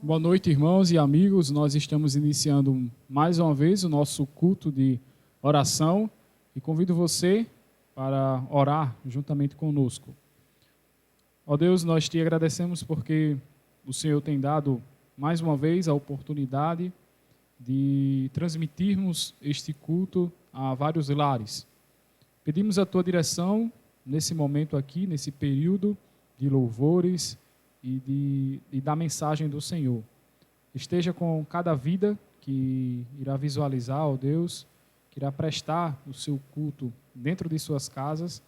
Boa noite, irmãos e amigos. Nós estamos iniciando mais uma vez o nosso culto de oração e convido você para orar juntamente conosco. Ó Deus, nós te agradecemos porque o Senhor tem dado mais uma vez a oportunidade de transmitirmos este culto a vários lares. Pedimos a tua direção nesse momento aqui, nesse período de louvores e da mensagem do Senhor. Esteja com cada vida que irá visualizar, ó Deus, que irá prestar o seu culto dentro de suas casas.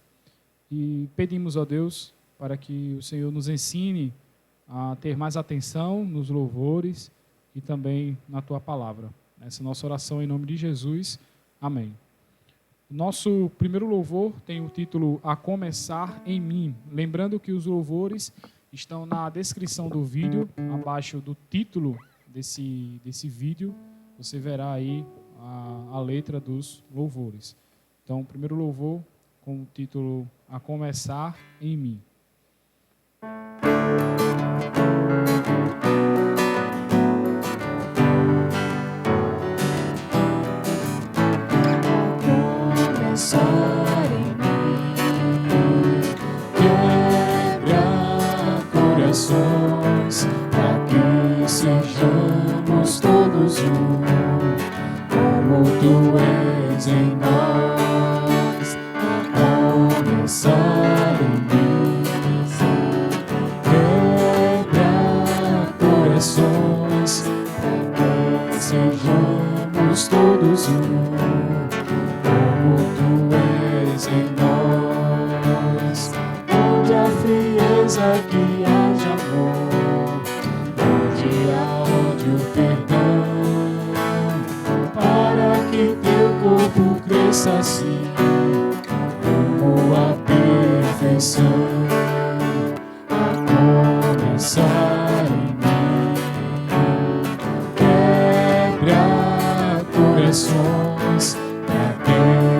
E pedimos, ó Deus, para que o Senhor nos ensine a ter mais atenção nos louvores e também na tua palavra. Essa é a nossa oração em nome de Jesus. Amém. Nosso primeiro louvor tem o título A Começar em Mim. Lembrando que os louvores estão na descrição do vídeo, abaixo do título desse vídeo, você verá aí a letra dos louvores. Então, o primeiro louvor com o título A Começar em Mim. Começar em mim, quebra corações, para que sejamos todos um, como tu és em nós. Começar em mim, quebra corações, para que sejamos todos um, como tu és em nós. Onde há frieza que haja amor, onde há ódio, perdão, para que teu corpo cresça assim, rumo à perfeição. A começar em mim, quebra corações,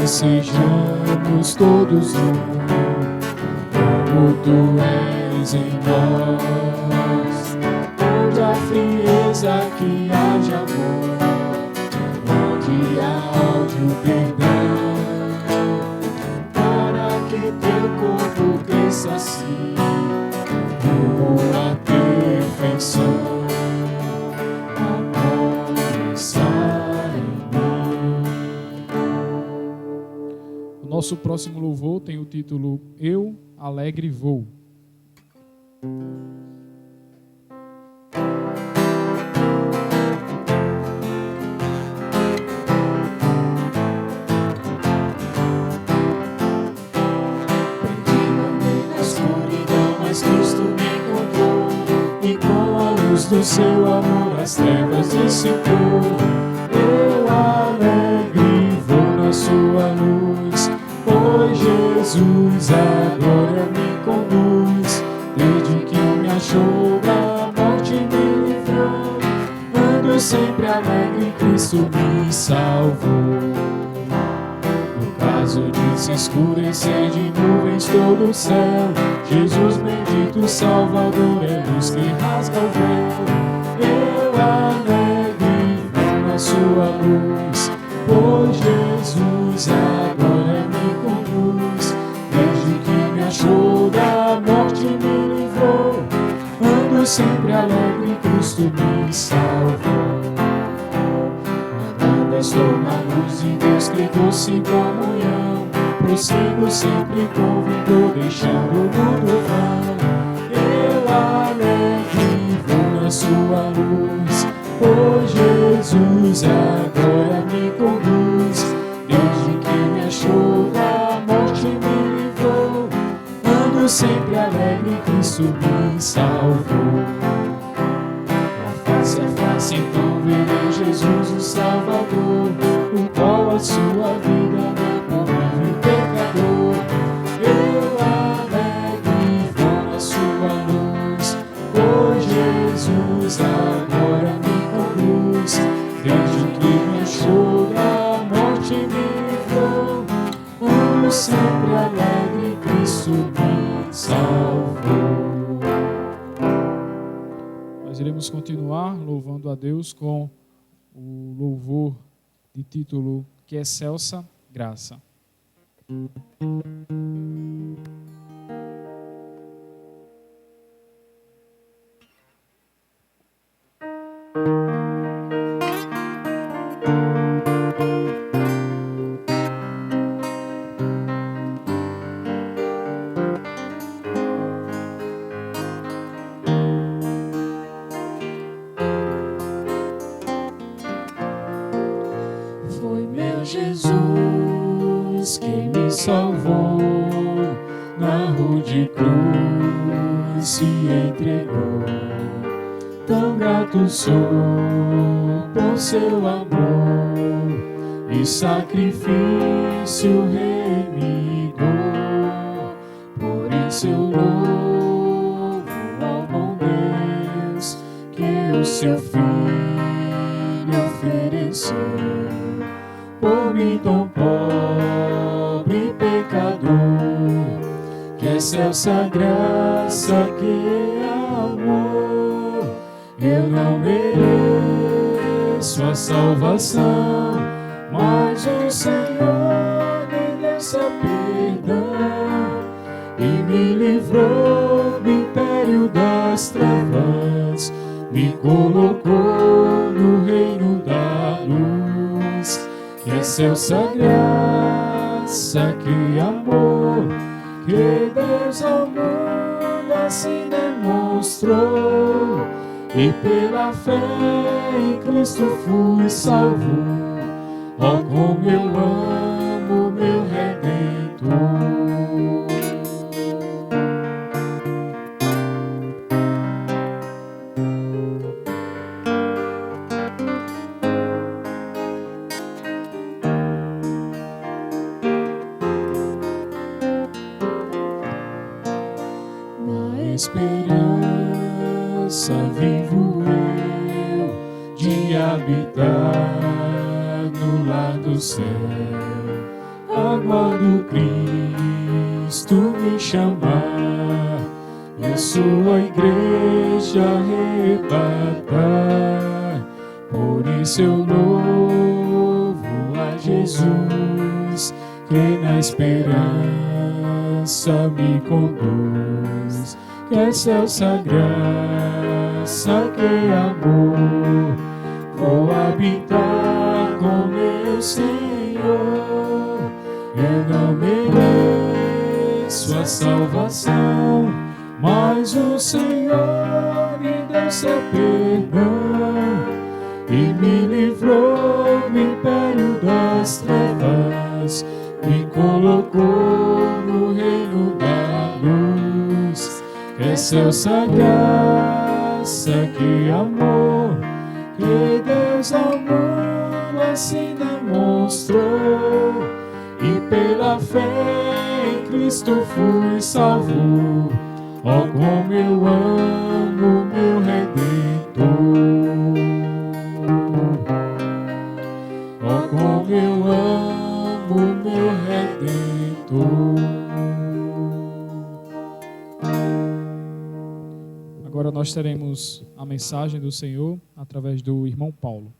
sejamos todos um, como tu és em nós. Onde há frieza que haja amor, onde há ódio, perdão, para que teu corpo cresça assim, rumo à perfeição. Nosso próximo louvor tem o título Eu Alegre Vou. Perdido andei na escuridão, mas Cristo me encontrou, e com a luz do seu amor as trevas dissipou. Eu alegre vou na sua luz, pois Jesus agora me conduz. Desde que me achou da morte me livrou, ando sempre alegre, Cristo me salvou. No caso de se escurecer de nuvens todo o céu, Jesus bendito Salvador é luz que rasga o véu. Eu alegre vou na sua luz, pois Jesus agora me conduz. Desde que me achou da morte me livrou, ando sempre alegre, Cristo me salvou. Nadando estou na luz de Deus que doce comunhão, prossigo sempre com vigor, deixando o mundo vão. Eu alegre vou na sua luz, pois Jesus agora me conduz. Desde que me achou da morte me livrou, ando sempre alegre, Cristo me salvou. Face a face então verei Jesus o Salvador, o qual a sua vida me convive pecador. Eu alegre vou na sua luz, pois Jesus agora me conduz. Desde que me achou da morte me livrou, ando sempre alegre, Cristo me salvou. Nós iremos continuar louvando a Deus com o louvor de título Que Excelsa Graça. Foi meu Jesus que me salvou, na rude cruz se entregou. Tão grato sou por seu amor e sacrifício remidor. Por isso eu louvo ao bom Deus que o seu Filho ofereceu. Por mim tão pobre e pecador, que excelsa graça, que amor. Eu não mereço a salvação, mas o Senhor me deu seu perdão e me livrou do império das trevas, me colocou no reino da luz. Que excelsa graça, que amor, que Deus ao mundo assim demonstrou, e pela fé em Cristo fui salvo. Oh, como eu amo meu Redentor. Esperança vivo eu de habitar no lar do céu. Aguardo Cristo me chamar e a sua igreja arrebatar. Por isso eu louvo a Jesus que na esperança me conduz. Que excelsa graça, que amor, vou habitar com meu Senhor. Eu não mereço a salvação, mas o Senhor me deu seu perdão e me livrou do império das trevas, me colocou no reino da luz. Que excelsa graça, que amor, que Deus ao mundo assim demonstrou, e pela fé em Cristo fui salvo. Oh, como eu amo meu Redentor. Oh, como eu amo meu Redentor. Agora nós teremos a mensagem do Senhor através do irmão Paulo.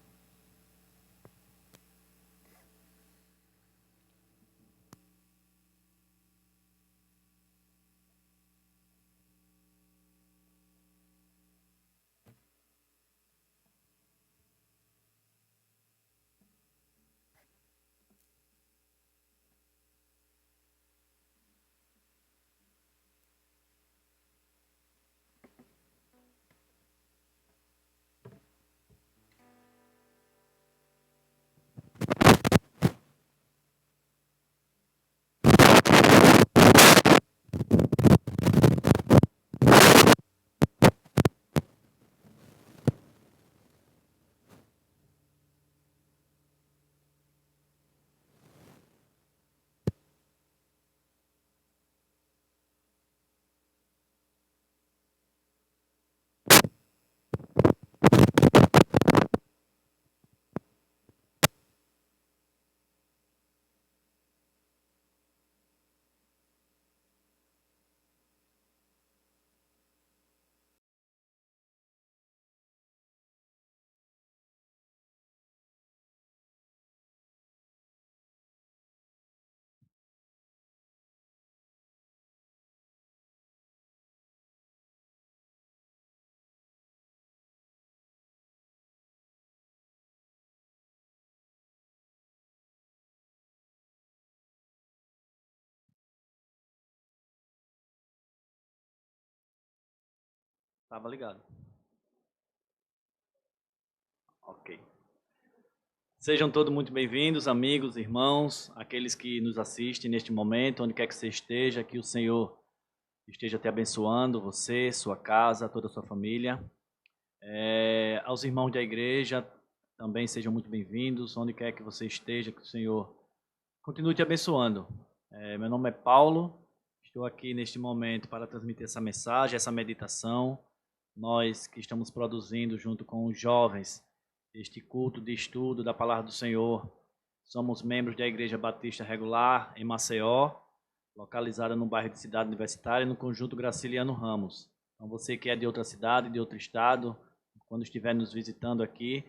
Estava ligado. Ok. Sejam todos muito bem-vindos, amigos, irmãos, aqueles que nos assistem neste momento, onde quer que você esteja, que o Senhor esteja te abençoando, você, sua casa, toda a sua família. Aos irmãos da igreja, também sejam muito bem-vindos, onde quer que você esteja, que o Senhor continue te abençoando. Meu nome é Paulo, estou aqui neste momento para transmitir essa mensagem, essa meditação. Nós que estamos produzindo junto com os jovens este culto de estudo da Palavra do Senhor. Somos membros da Igreja Batista Regular em Maceió, localizada no bairro de Cidade Universitária, no Conjunto Graciliano Ramos. Então você que é de outra cidade, de outro estado, quando estiver nos visitando aqui,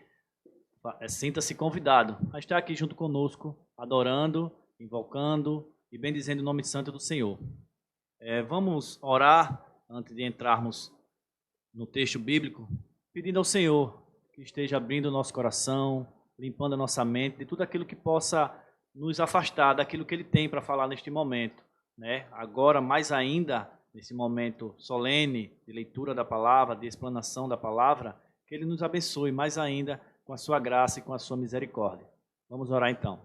sinta-se convidado a estar aqui junto conosco, adorando, invocando e bendizendo o nome santo do Senhor. Vamos orar antes de entrarmos no texto bíblico, pedindo ao Senhor que esteja abrindo o nosso coração, limpando a nossa mente de tudo aquilo que possa nos afastar daquilo que Ele tem para falar neste momento, né? Agora, mais ainda, nesse momento solene de leitura da palavra, de explanação da palavra, que Ele nos abençoe mais ainda com a sua graça e com a sua misericórdia. Vamos orar então.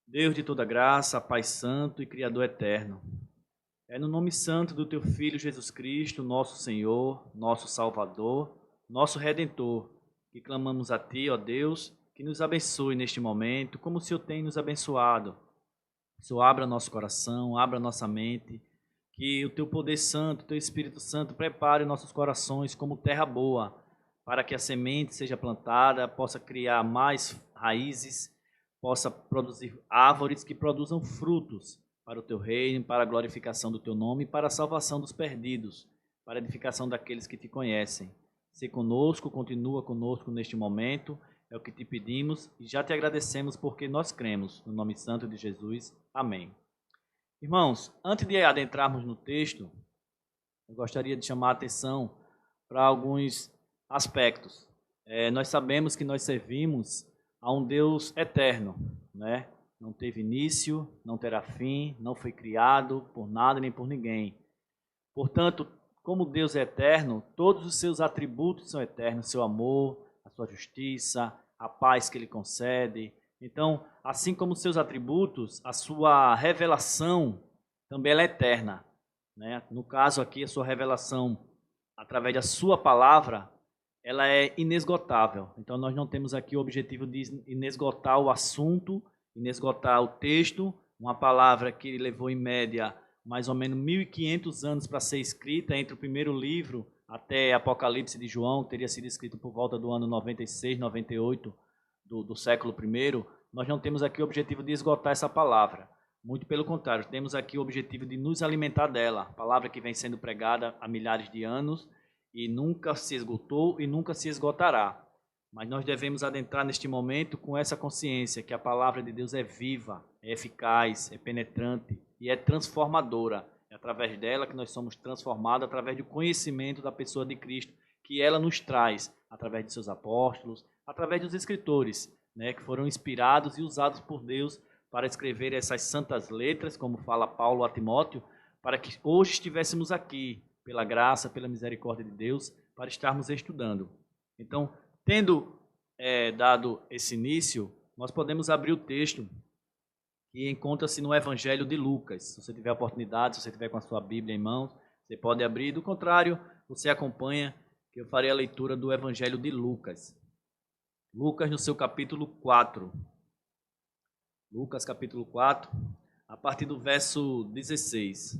Deus de toda graça, Pai Santo e Criador eterno, é no nome santo do Teu Filho Jesus Cristo, nosso Senhor, nosso Salvador, nosso Redentor, que clamamos a Ti, ó Deus, que nos abençoe neste momento, como o Senhor tem nos abençoado. O Senhor abra nosso coração, abra nossa mente, que o Teu poder santo, o Teu Espírito Santo prepare nossos corações como terra boa, para que a semente seja plantada, possa criar mais raízes, possa produzir árvores que produzam frutos para o Teu reino, para a glorificação do Teu nome e para a salvação dos perdidos, para a edificação daqueles que Te conhecem. Se conosco, continua conosco neste momento, é o que Te pedimos e já Te agradecemos porque nós cremos no nome santo de Jesus. Amém. Irmãos, antes de adentrarmos no texto, eu gostaria de chamar a atenção para alguns aspectos. Nós sabemos que nós servimos a um Deus eterno, né? Não teve início, não terá fim, não foi criado por nada nem por ninguém. Portanto, como Deus é eterno, todos os seus atributos são eternos, seu amor, a sua justiça, a paz que Ele concede. Então, assim como seus atributos, a sua revelação também ela é eterna, né? No caso aqui, a sua revelação, através da sua palavra, ela é inesgotável. Então, nós não temos aqui o objetivo de inesgotar o assunto, inesgotar o texto, uma palavra que levou em média mais ou menos 1.500 anos para ser escrita, entre o primeiro livro até Apocalipse de João, que teria sido escrito por volta do ano 96, 98 do século I. Nós não temos aqui o objetivo de esgotar essa palavra. Muito pelo contrário, temos aqui o objetivo de nos alimentar dela. A palavra que vem sendo pregada há milhares de anos e nunca se esgotou e nunca se esgotará. Mas nós devemos adentrar neste momento com essa consciência que a palavra de Deus é viva, é eficaz, é penetrante e é transformadora. É através dela que nós somos transformados, através do conhecimento da pessoa de Cristo, que ela nos traz, através de seus apóstolos, através dos escritores, né, que foram inspirados e usados por Deus para escrever essas santas letras, como fala Paulo a Timóteo, para que hoje estivéssemos aqui, pela graça, pela misericórdia de Deus, para estarmos estudando. Então, tendo dado esse início, nós podemos abrir o texto que encontra-se no Evangelho de Lucas. Se você tiver a oportunidade, se você tiver com a sua Bíblia em mãos, você pode abrir. Do contrário, você acompanha, que eu farei a leitura do Evangelho de Lucas. Lucas, no seu capítulo 4. Lucas, capítulo 4, a partir do verso 16.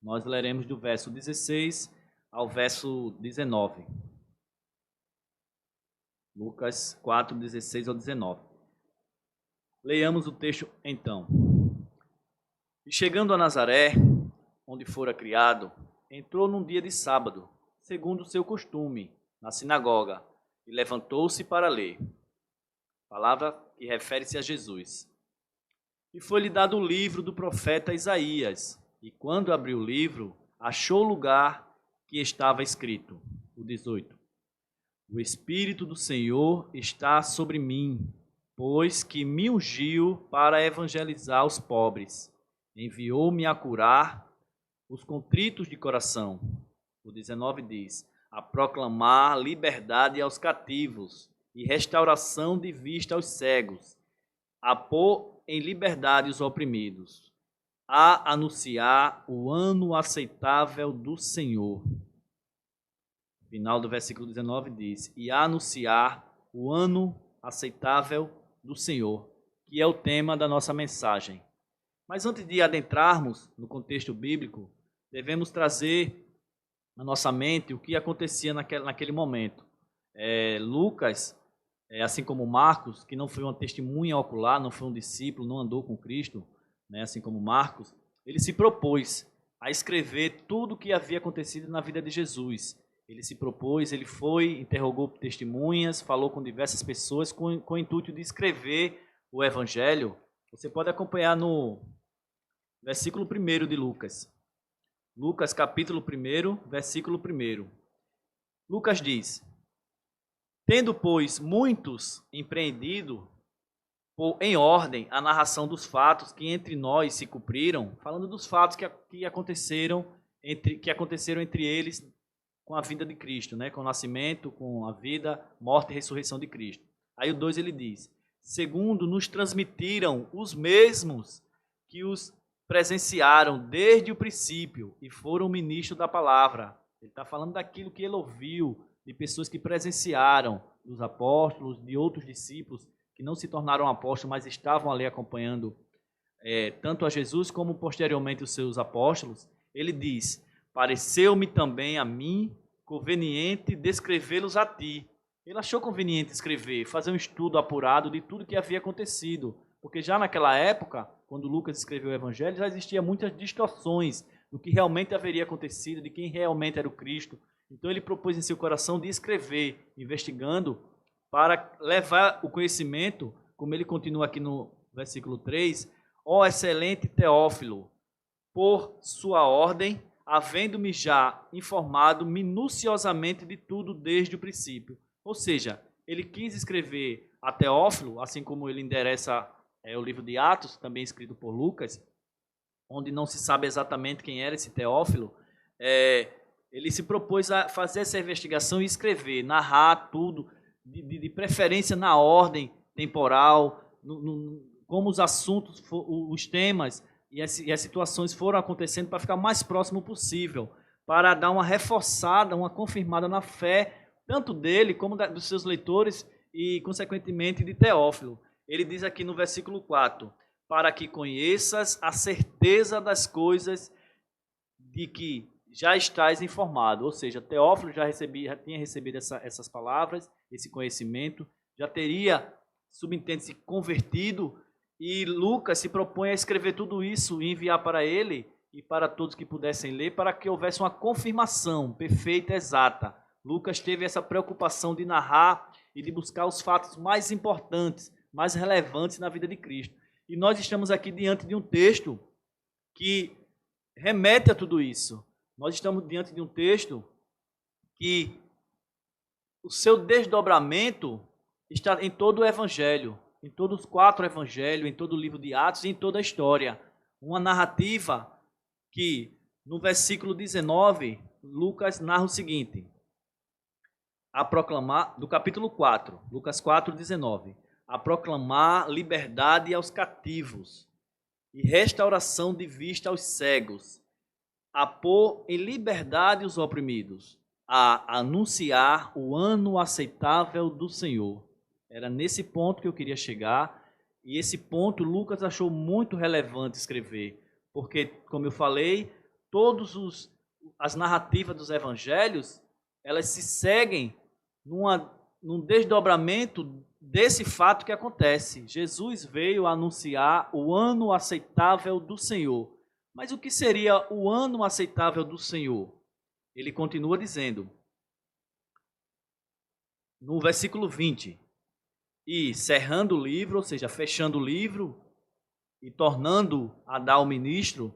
Nós leremos do verso 16 ao verso 19. Lucas 4, 16 ao 19. Leiamos o texto então. E chegando a Nazaré, onde fora criado, entrou num dia de sábado, segundo o seu costume, na sinagoga, e levantou-se para ler. Palavra que refere-se a Jesus. E foi-lhe dado o livro do profeta Isaías, e quando abriu o livro, achou o lugar que estava escrito, o 18. O Espírito do Senhor está sobre mim, pois que me ungiu para evangelizar os pobres. Enviou-me a curar os contritos de coração, O 19 diz: a proclamar liberdade aos cativos e restauração de vista aos cegos, a pôr em liberdade os oprimidos, a anunciar o ano aceitável do Senhor. Final do versículo 19 diz: e a anunciar o ano aceitável do Senhor, que é o tema da nossa mensagem. Mas antes de adentrarmos no contexto bíblico, devemos trazer na nossa mente o que acontecia naquele momento. Lucas, assim como Marcos, que não foi uma testemunha ocular, não foi um discípulo, não andou com Cristo, né, assim como Marcos, ele se propôs a escrever tudo o que havia acontecido na vida de Jesus. Ele se propôs, ele foi, interrogou testemunhas, falou com diversas pessoas com o intuito de escrever o Evangelho. Você pode acompanhar no versículo 1 de Lucas. Lucas, capítulo 1, versículo 1. Lucas diz: tendo, pois, muitos empreendido em ordem a narração dos fatos que entre nós se cumpriram, falando dos fatos que aconteceram entre eles com a vida de Cristo, né? Com o nascimento, com a vida, morte e ressurreição de Cristo. Aí o 2 ele diz: segundo nos transmitiram os mesmos que os presenciaram desde o princípio e foram ministros da palavra. Ele está falando daquilo que ele ouviu, de pessoas que presenciaram, dos apóstolos, de outros discípulos que não se tornaram apóstolos, mas estavam ali acompanhando tanto a Jesus como posteriormente os seus apóstolos. Ele diz: pareceu-me também a mim conveniente descrevê-los a ti. Ele achou conveniente escrever, fazer um estudo apurado de tudo que havia acontecido, porque já naquela época, quando Lucas escreveu o Evangelho, já existia muitas distorções do que realmente haveria acontecido, de quem realmente era o Cristo. Então ele propôs em seu coração de escrever, investigando, para levar o conhecimento, como ele continua aqui no versículo 3, ó excelente Teófilo, por sua ordem, havendo-me já informado minuciosamente de tudo desde o princípio. Ou seja, ele quis escrever a Teófilo, assim como ele endereça o livro de Atos, também escrito por Lucas, onde não se sabe exatamente quem era esse Teófilo. Ele se propôs a fazer essa investigação e escrever, narrar tudo, de preferência na ordem temporal, como os assuntos, os temas e as situações foram acontecendo para ficar o mais próximo possível, para dar uma reforçada, uma confirmada na fé, tanto dele como dos seus leitores e, consequentemente, de Teófilo. Ele diz aqui no versículo 4, para que conheças a certeza das coisas de que já estás informado. Ou seja, Teófilo já tinha recebido essas palavras, esse conhecimento, já teria, subentende-se, convertido, e Lucas se propõe a escrever tudo isso e enviar para ele e para todos que pudessem ler, para que houvesse uma confirmação perfeita, exata. Lucas teve essa preocupação de narrar e de buscar os fatos mais importantes, mais relevantes na vida de Cristo. E nós estamos aqui diante de um texto que remete a tudo isso. Nós estamos diante de um texto que o seu desdobramento está em todo o Evangelho, em todos os 4 Evangelhos, em todo o livro de Atos e em toda a história. Uma narrativa que, no versículo 19, Lucas narra o seguinte, a proclamar, do capítulo 4, Lucas 4, 19, a proclamar liberdade aos cativos e restauração de vista aos cegos, a pôr em liberdade os oprimidos, a anunciar o ano aceitável do Senhor. Era nesse ponto que eu queria chegar, e esse ponto Lucas achou muito relevante escrever, porque, como eu falei, todas as narrativas dos evangelhos, elas se seguem num desdobramento desse fato que acontece. Jesus veio anunciar o ano aceitável do Senhor. Mas o que seria o ano aceitável do Senhor? Ele continua dizendo, no versículo 20, e cerrando o livro, ou seja, fechando o livro e tornando a dar ao ministro,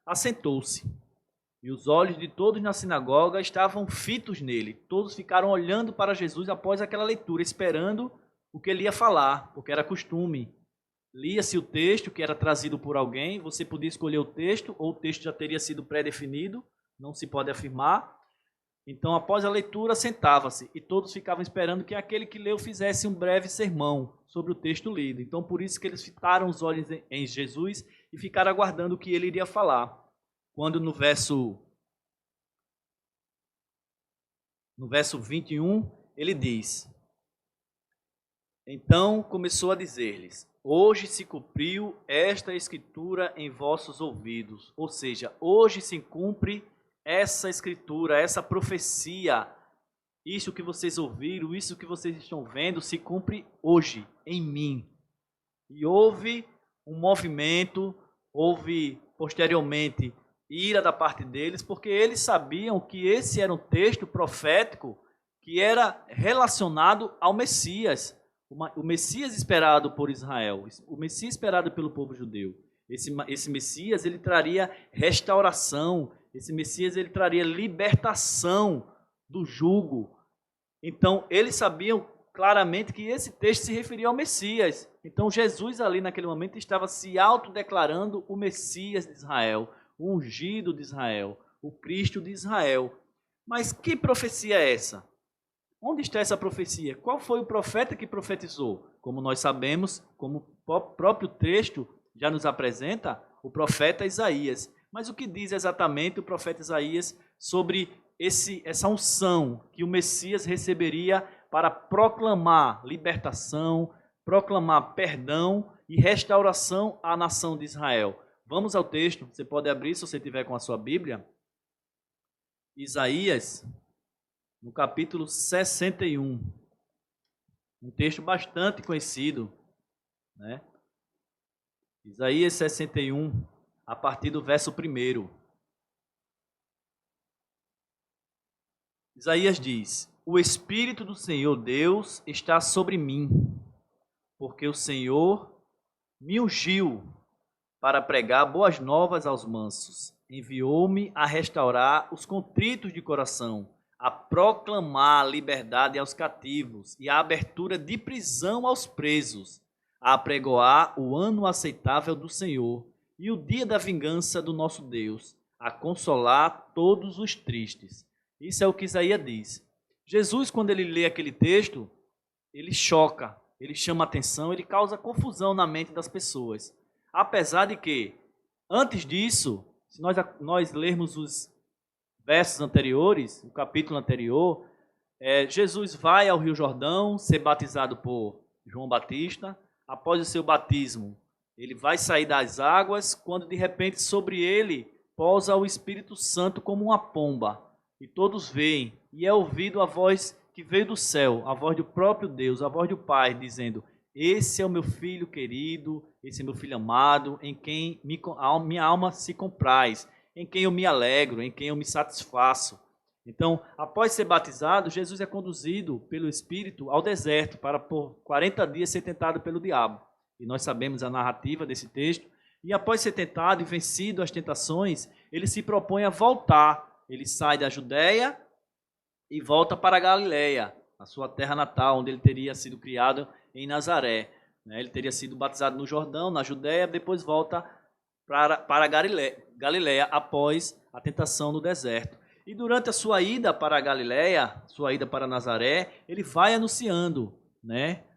assentou-se. E os olhos de todos na sinagoga estavam fitos nele. Todos ficaram olhando para Jesus após aquela leitura, esperando o que ele ia falar, porque era costume. Lia-se o texto que era trazido por alguém, você podia escolher o texto, ou o texto já teria sido pré-definido, não se pode afirmar. Então, após a leitura, sentava-se e todos ficavam esperando que aquele que leu fizesse um breve sermão sobre o texto lido. Então, por isso que eles fitaram os olhos em Jesus e ficaram aguardando o que ele iria falar. Quando no verso 21, ele diz: então começou a dizer-lhes: hoje se cumpriu esta escritura em vossos ouvidos. Ou seja, hoje se cumpre essa escritura, essa profecia. Isso que vocês ouviram, isso que vocês estão vendo, se cumpre hoje, em mim. E houve um movimento, houve posteriormente ira da parte deles, porque eles sabiam que esse era um texto profético que era relacionado ao Messias. O Messias esperado por Israel, o Messias esperado pelo povo judeu. Esse Messias, ele traria restauração, esse Messias, ele traria libertação do jugo. Então, eles sabiam claramente que esse texto se referia ao Messias. Então, Jesus ali naquele momento estava se autodeclarando o Messias de Israel, o ungido de Israel, o Cristo de Israel. Mas que profecia é essa? Onde está essa profecia? Qual foi o profeta que profetizou? Como nós sabemos, como o próprio texto já nos apresenta, o profeta Isaías. Mas o que diz exatamente o profeta Isaías sobre essa unção que o Messias receberia para proclamar libertação, proclamar perdão e restauração à nação de Israel? Vamos ao texto, você pode abrir se você tiver com a sua Bíblia. Isaías, no capítulo 61, um texto bastante conhecido, né? Isaías 61, a partir do verso 1. Isaías diz: o Espírito do Senhor Deus está sobre mim, porque o Senhor me ungiu para pregar boas novas aos mansos. Enviou-me a restaurar os contritos de coração, a proclamar a liberdade aos cativos e a abertura de prisão aos presos, a apregoar o ano aceitável do Senhor e o dia da vingança do nosso Deus, a consolar todos os tristes. Isso é o que Isaías diz. Jesus, quando ele lê aquele texto, ele choca, ele chama atenção, ele causa confusão na mente das pessoas. Apesar de que, antes disso, se nós lermos os versos anteriores, o capítulo anterior, Jesus vai ao Rio Jordão ser batizado por João Batista. Após o seu batismo, ele vai sair das águas, quando de repente sobre ele pousa o Espírito Santo como uma pomba. E todos veem, e é ouvido a voz que veio do céu, a voz do próprio Deus, a voz do Pai, dizendo: esse é o meu filho querido, esse é meu filho amado, em quem minha alma se compraz, em quem eu me alegro, em quem eu me satisfaço. Então, após ser batizado, Jesus é conduzido pelo Espírito ao deserto para por 40 dias ser tentado pelo diabo. E nós sabemos a narrativa desse texto. E após ser tentado e vencido as tentações, ele se propõe a voltar. Ele sai da Judéia e volta para a Galileia, a sua terra natal, onde ele teria sido criado em Nazaré. Ele teria sido batizado no Jordão, na Judéia, depois volta para a Galileia após a tentação no deserto. E durante a sua ida para a Galileia, sua ida para Nazaré, ele vai anunciando,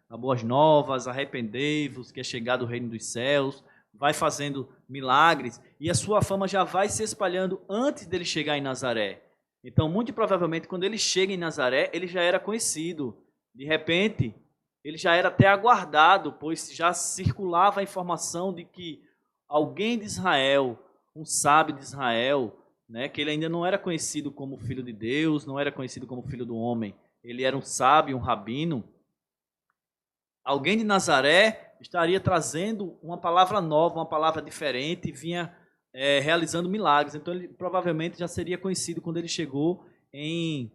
a boas novas, arrependei-vos, que é chegado o reino dos céus, vai fazendo milagres, e a sua fama já vai se espalhando antes dele chegar em Nazaré. Então, muito provavelmente, quando ele chega em Nazaré, ele já era conhecido. De repente, ele já era até aguardado, pois já circulava a informação de que alguém de Israel, um sábio de Israel, que ele ainda não era conhecido como filho de Deus, não era conhecido como filho do homem, ele era um sábio, um rabino. Alguém de Nazaré estaria trazendo uma palavra nova, uma palavra diferente, e vinha realizando milagres. Então ele provavelmente já seria conhecido quando ele chegou em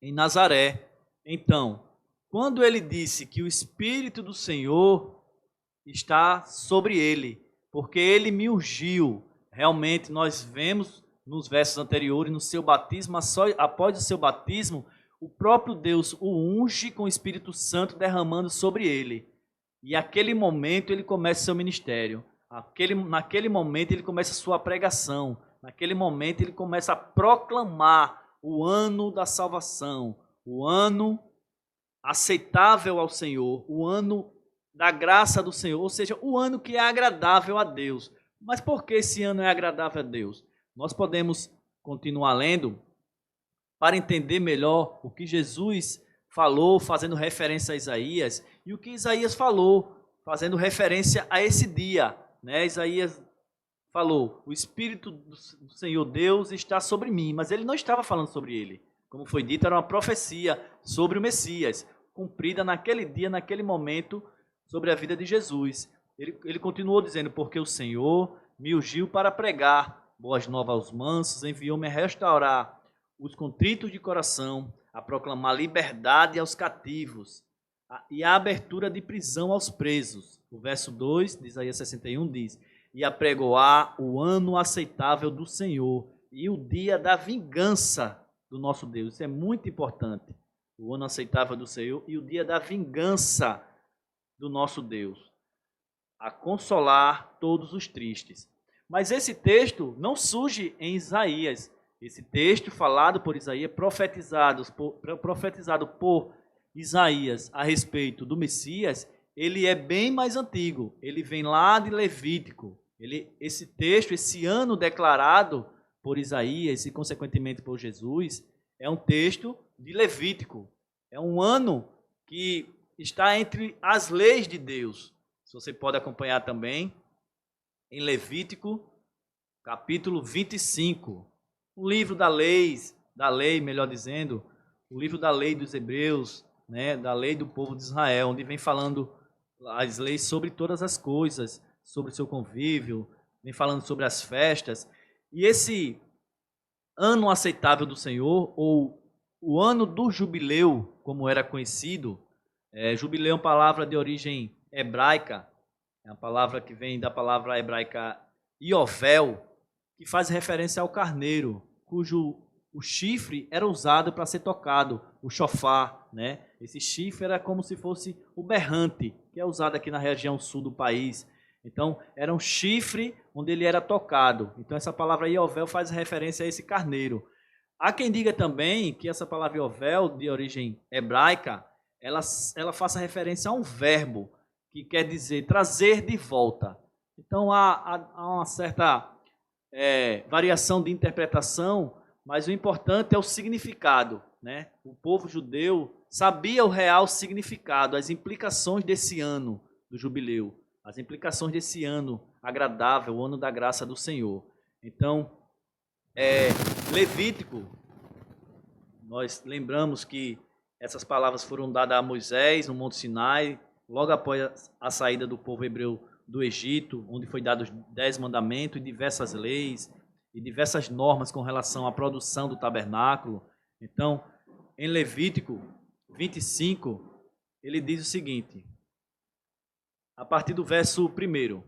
Nazaré. Então, quando ele disse que o Espírito do Senhor está sobre ele, porque ele me ungiu, realmente nós vemos nos versos anteriores, no seu batismo, após o seu batismo, o próprio Deus o unge com o Espírito Santo derramando sobre ele. E naquele momento ele começa seu ministério. Naquele momento ele começa sua pregação. Naquele momento ele começa a proclamar o ano da salvação, o ano aceitável ao Senhor, o ano da graça do Senhor, ou seja, o ano que é agradável a Deus. Mas por que esse ano é agradável a Deus? Nós podemos continuar lendo para entender melhor o que Jesus falou, fazendo referência a Isaías, e o que Isaías falou, fazendo referência a esse dia. Isaías falou, o Espírito do Senhor Deus está sobre mim, mas ele não estava falando sobre ele. Como foi dito, era uma profecia sobre o Messias, cumprida naquele dia, naquele momento, sobre a vida de Jesus. Ele continuou dizendo, porque o Senhor me ungiu para pregar boas novas aos mansos, enviou-me a restaurar os contritos de coração, a proclamar liberdade aos cativos e a abertura de prisão aos presos. O verso 2 de Isaías 61 diz, e apregoar o ano aceitável do Senhor e o dia da vingança do nosso Deus. Isso é muito importante. O ano aceitável do Senhor e o dia da vingança do nosso Deus. A consolar todos os tristes. Mas esse texto não surge em Isaías. Esse texto falado por Isaías, profetizado por Isaías a respeito do Messias, ele é bem mais antigo. Ele vem lá de Levítico. Esse texto, esse ano declarado por Isaías e consequentemente por Jesus, é um texto de Levítico. É um ano que está entre as leis de Deus. Se você pode acompanhar também em Levítico, capítulo 25. O livro da lei, melhor dizendo, o livro da lei dos hebreus, da lei do povo de Israel, onde vem falando as leis sobre todas as coisas, sobre o seu convívio, vem falando sobre as festas. E esse ano aceitável do Senhor, ou o ano do jubileu, como era conhecido, jubileu é uma palavra de origem hebraica, é uma palavra que vem da palavra hebraica Iovel, que faz referência ao carneiro, cujo o chifre era usado para ser tocado, o chofar, Esse chifre era como se fosse o berrante, que é usado aqui na região sul do país. Então, era um chifre onde ele era tocado. Então, essa palavra Iovel faz referência a esse carneiro. Há quem diga também que essa palavra Iovel, de origem hebraica, ela faça referência a um verbo, que quer dizer trazer de volta. Então, há uma certa variação de interpretação, mas o importante é o significado. O povo judeu sabia o real significado, as implicações desse ano do jubileu, as implicações desse ano agradável, o ano da graça do Senhor. Então, Levítico, nós lembramos que essas palavras foram dadas a Moisés no Monte Sinai, logo após a saída do povo hebreu do Egito, onde foi dados 10 mandamentos e diversas leis e diversas normas com relação à produção do tabernáculo. Então, em Levítico 25, ele diz o seguinte, a partir do verso 1.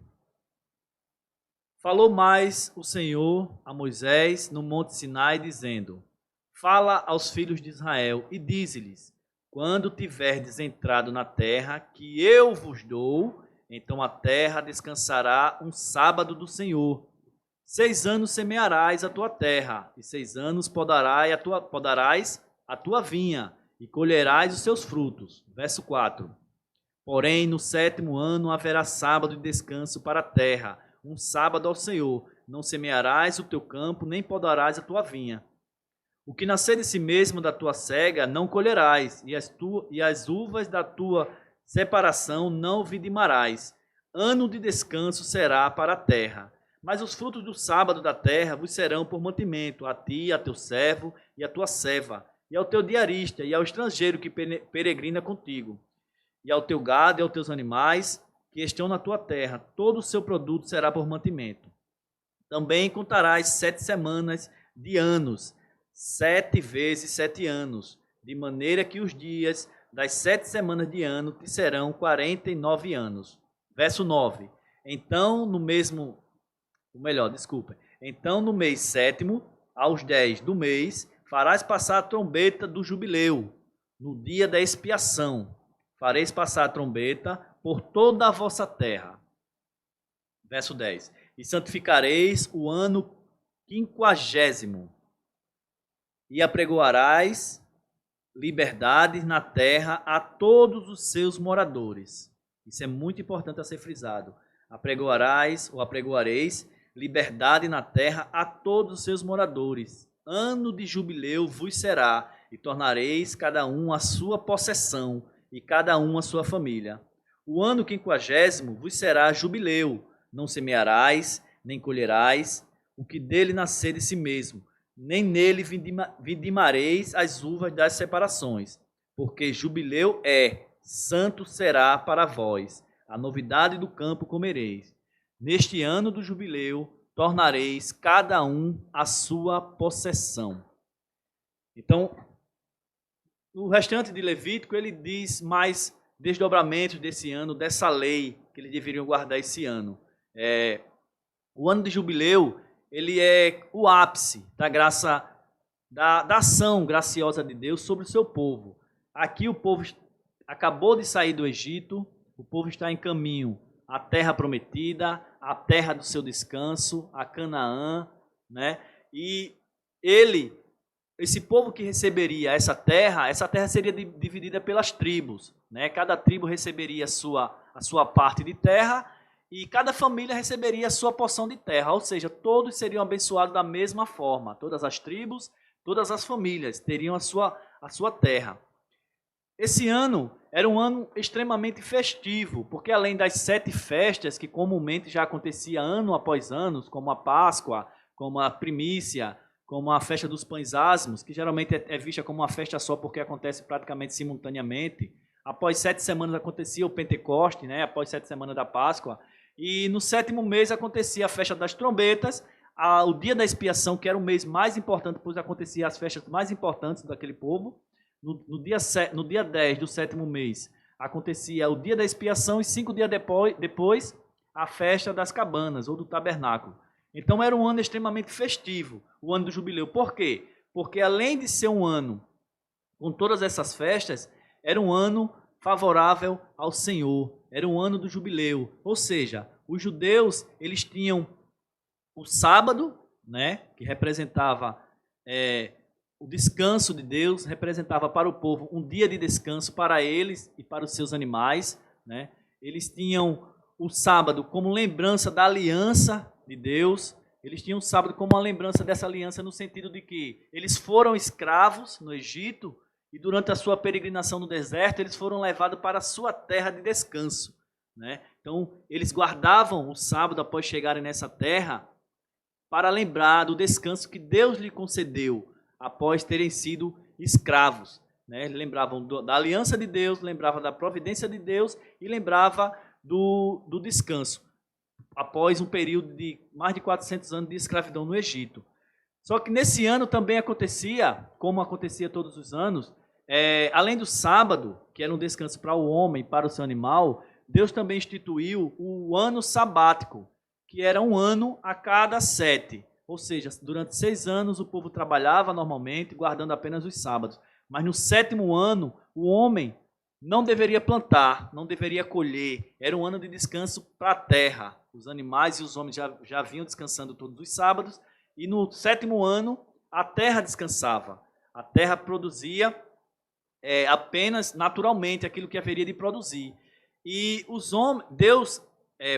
Falou mais o Senhor a Moisés no Monte Sinai, dizendo, fala aos filhos de Israel e dize-lhes, quando tiverdes entrado na terra que eu vos dou, então a terra descansará um sábado do Senhor. 6 anos semearás a tua terra, e 6 anos podarás a tua vinha, e colherás os seus frutos. Verso 4. Porém, no 7º ano haverá sábado de descanso para a terra, um sábado ao Senhor. Não semearás o teu campo, nem podarás a tua vinha. O que nascer de si mesmo da tua cega, não colherás, e as uvas da tua separação não vidimarás. Ano de descanso será para a terra. Mas os frutos do sábado da terra vos serão por mantimento, a ti, a teu servo e a tua serva, e ao teu diarista, e ao estrangeiro que peregrina contigo, e ao teu gado e aos teus animais que estão na tua terra. Todo o seu produto será por mantimento. Também contarás 7 semanas de anos, 7 vezes 7 anos, de maneira que os dias das 7 semanas de ano te serão 49 anos. Verso 9. Então, no mês 7º, aos 10 do mês, farás passar a trombeta do jubileu, no dia da expiação. Fareis passar a trombeta por toda a vossa terra. Verso 10. E santificareis o ano 50º. e apregoarás liberdade na terra a todos os seus moradores. Isso é muito importante a ser frisado. Apregoarás ou apregoareis liberdade na terra a todos os seus moradores. Ano de jubileu vos será, e tornareis cada um a sua possessão, e cada um a sua família. O ano 50º vos será jubileu, não semearás, nem colherás o que dele nascer de si mesmo, nem nele vindimareis as uvas das separações, porque jubileu é, santo será para vós, a novidade do campo comereis. Neste ano do jubileu, tornareis cada um a sua possessão. Então, o restante de Levítico, ele diz mais desdobramentos desse ano, dessa lei que eles deveriam guardar esse ano. O ano de jubileu, ele é o ápice da graça, da ação graciosa de Deus sobre o seu povo. Aqui o povo acabou de sair do Egito, o povo está em caminho à terra prometida, à terra do seu descanso, a Canaã, né? E esse povo que receberia essa terra seria dividida pelas tribos, né? Cada tribo receberia a sua parte de terra e cada família receberia a sua porção de terra, ou seja, todos seriam abençoados da mesma forma. Todas as tribos, todas as famílias teriam a sua terra. Esse ano era um ano extremamente festivo, porque além das 7 festas que comumente já acontecia ano após ano, como a Páscoa, como a primícia, como a festa dos pães asmos, que geralmente é vista como uma festa só porque acontece praticamente simultaneamente. Após 7 semanas acontecia o Pentecoste, né? Após 7 semanas da Páscoa. E no 7º mês acontecia a festa das trombetas, o dia da expiação, que era o mês mais importante, pois acontecia as festas mais importantes daquele povo. No dia 10 do 7º mês acontecia o dia da expiação e 5 dias depois a festa das cabanas ou do tabernáculo. Então era um ano extremamente festivo, o ano do jubileu. Por quê? Porque além de ser um ano com todas essas festas, era um ano favorável ao Senhor, era um ano do jubileu. Ou seja, os judeus, eles tinham o sábado, né, que representava o descanso de Deus, representava para o povo um dia de descanso para eles e para os seus animais, né? Eles tinham o sábado como lembrança da aliança de Deus, eles tinham o sábado como uma lembrança dessa aliança no sentido de que eles foram escravos no Egito e durante a sua peregrinação no deserto, eles foram levados para a sua terra de descanso, né? Então, eles guardavam o sábado após chegarem nessa terra para lembrar do descanso que Deus lhe concedeu após terem sido escravos, né? Lembravam da aliança de Deus, lembravam da providência de Deus e lembrava do descanso, após um período de mais de 400 anos de escravidão no Egito. Só que nesse ano também acontecia, como acontecia todos os anos, além do sábado, que era um descanso para o homem, para o seu animal, Deus também instituiu o ano sabático, que era um ano a cada 7. Ou seja, durante 6 anos o povo trabalhava normalmente, guardando apenas os sábados. Mas no 7º ano, o homem não deveria plantar, não deveria colher. Era um ano de descanso para a terra. Os animais e os homens já vinham descansando todos os sábados. E no 7º ano, a terra descansava. A terra produzia apenas naturalmente aquilo que haveria de produzir. E os homens, Deus,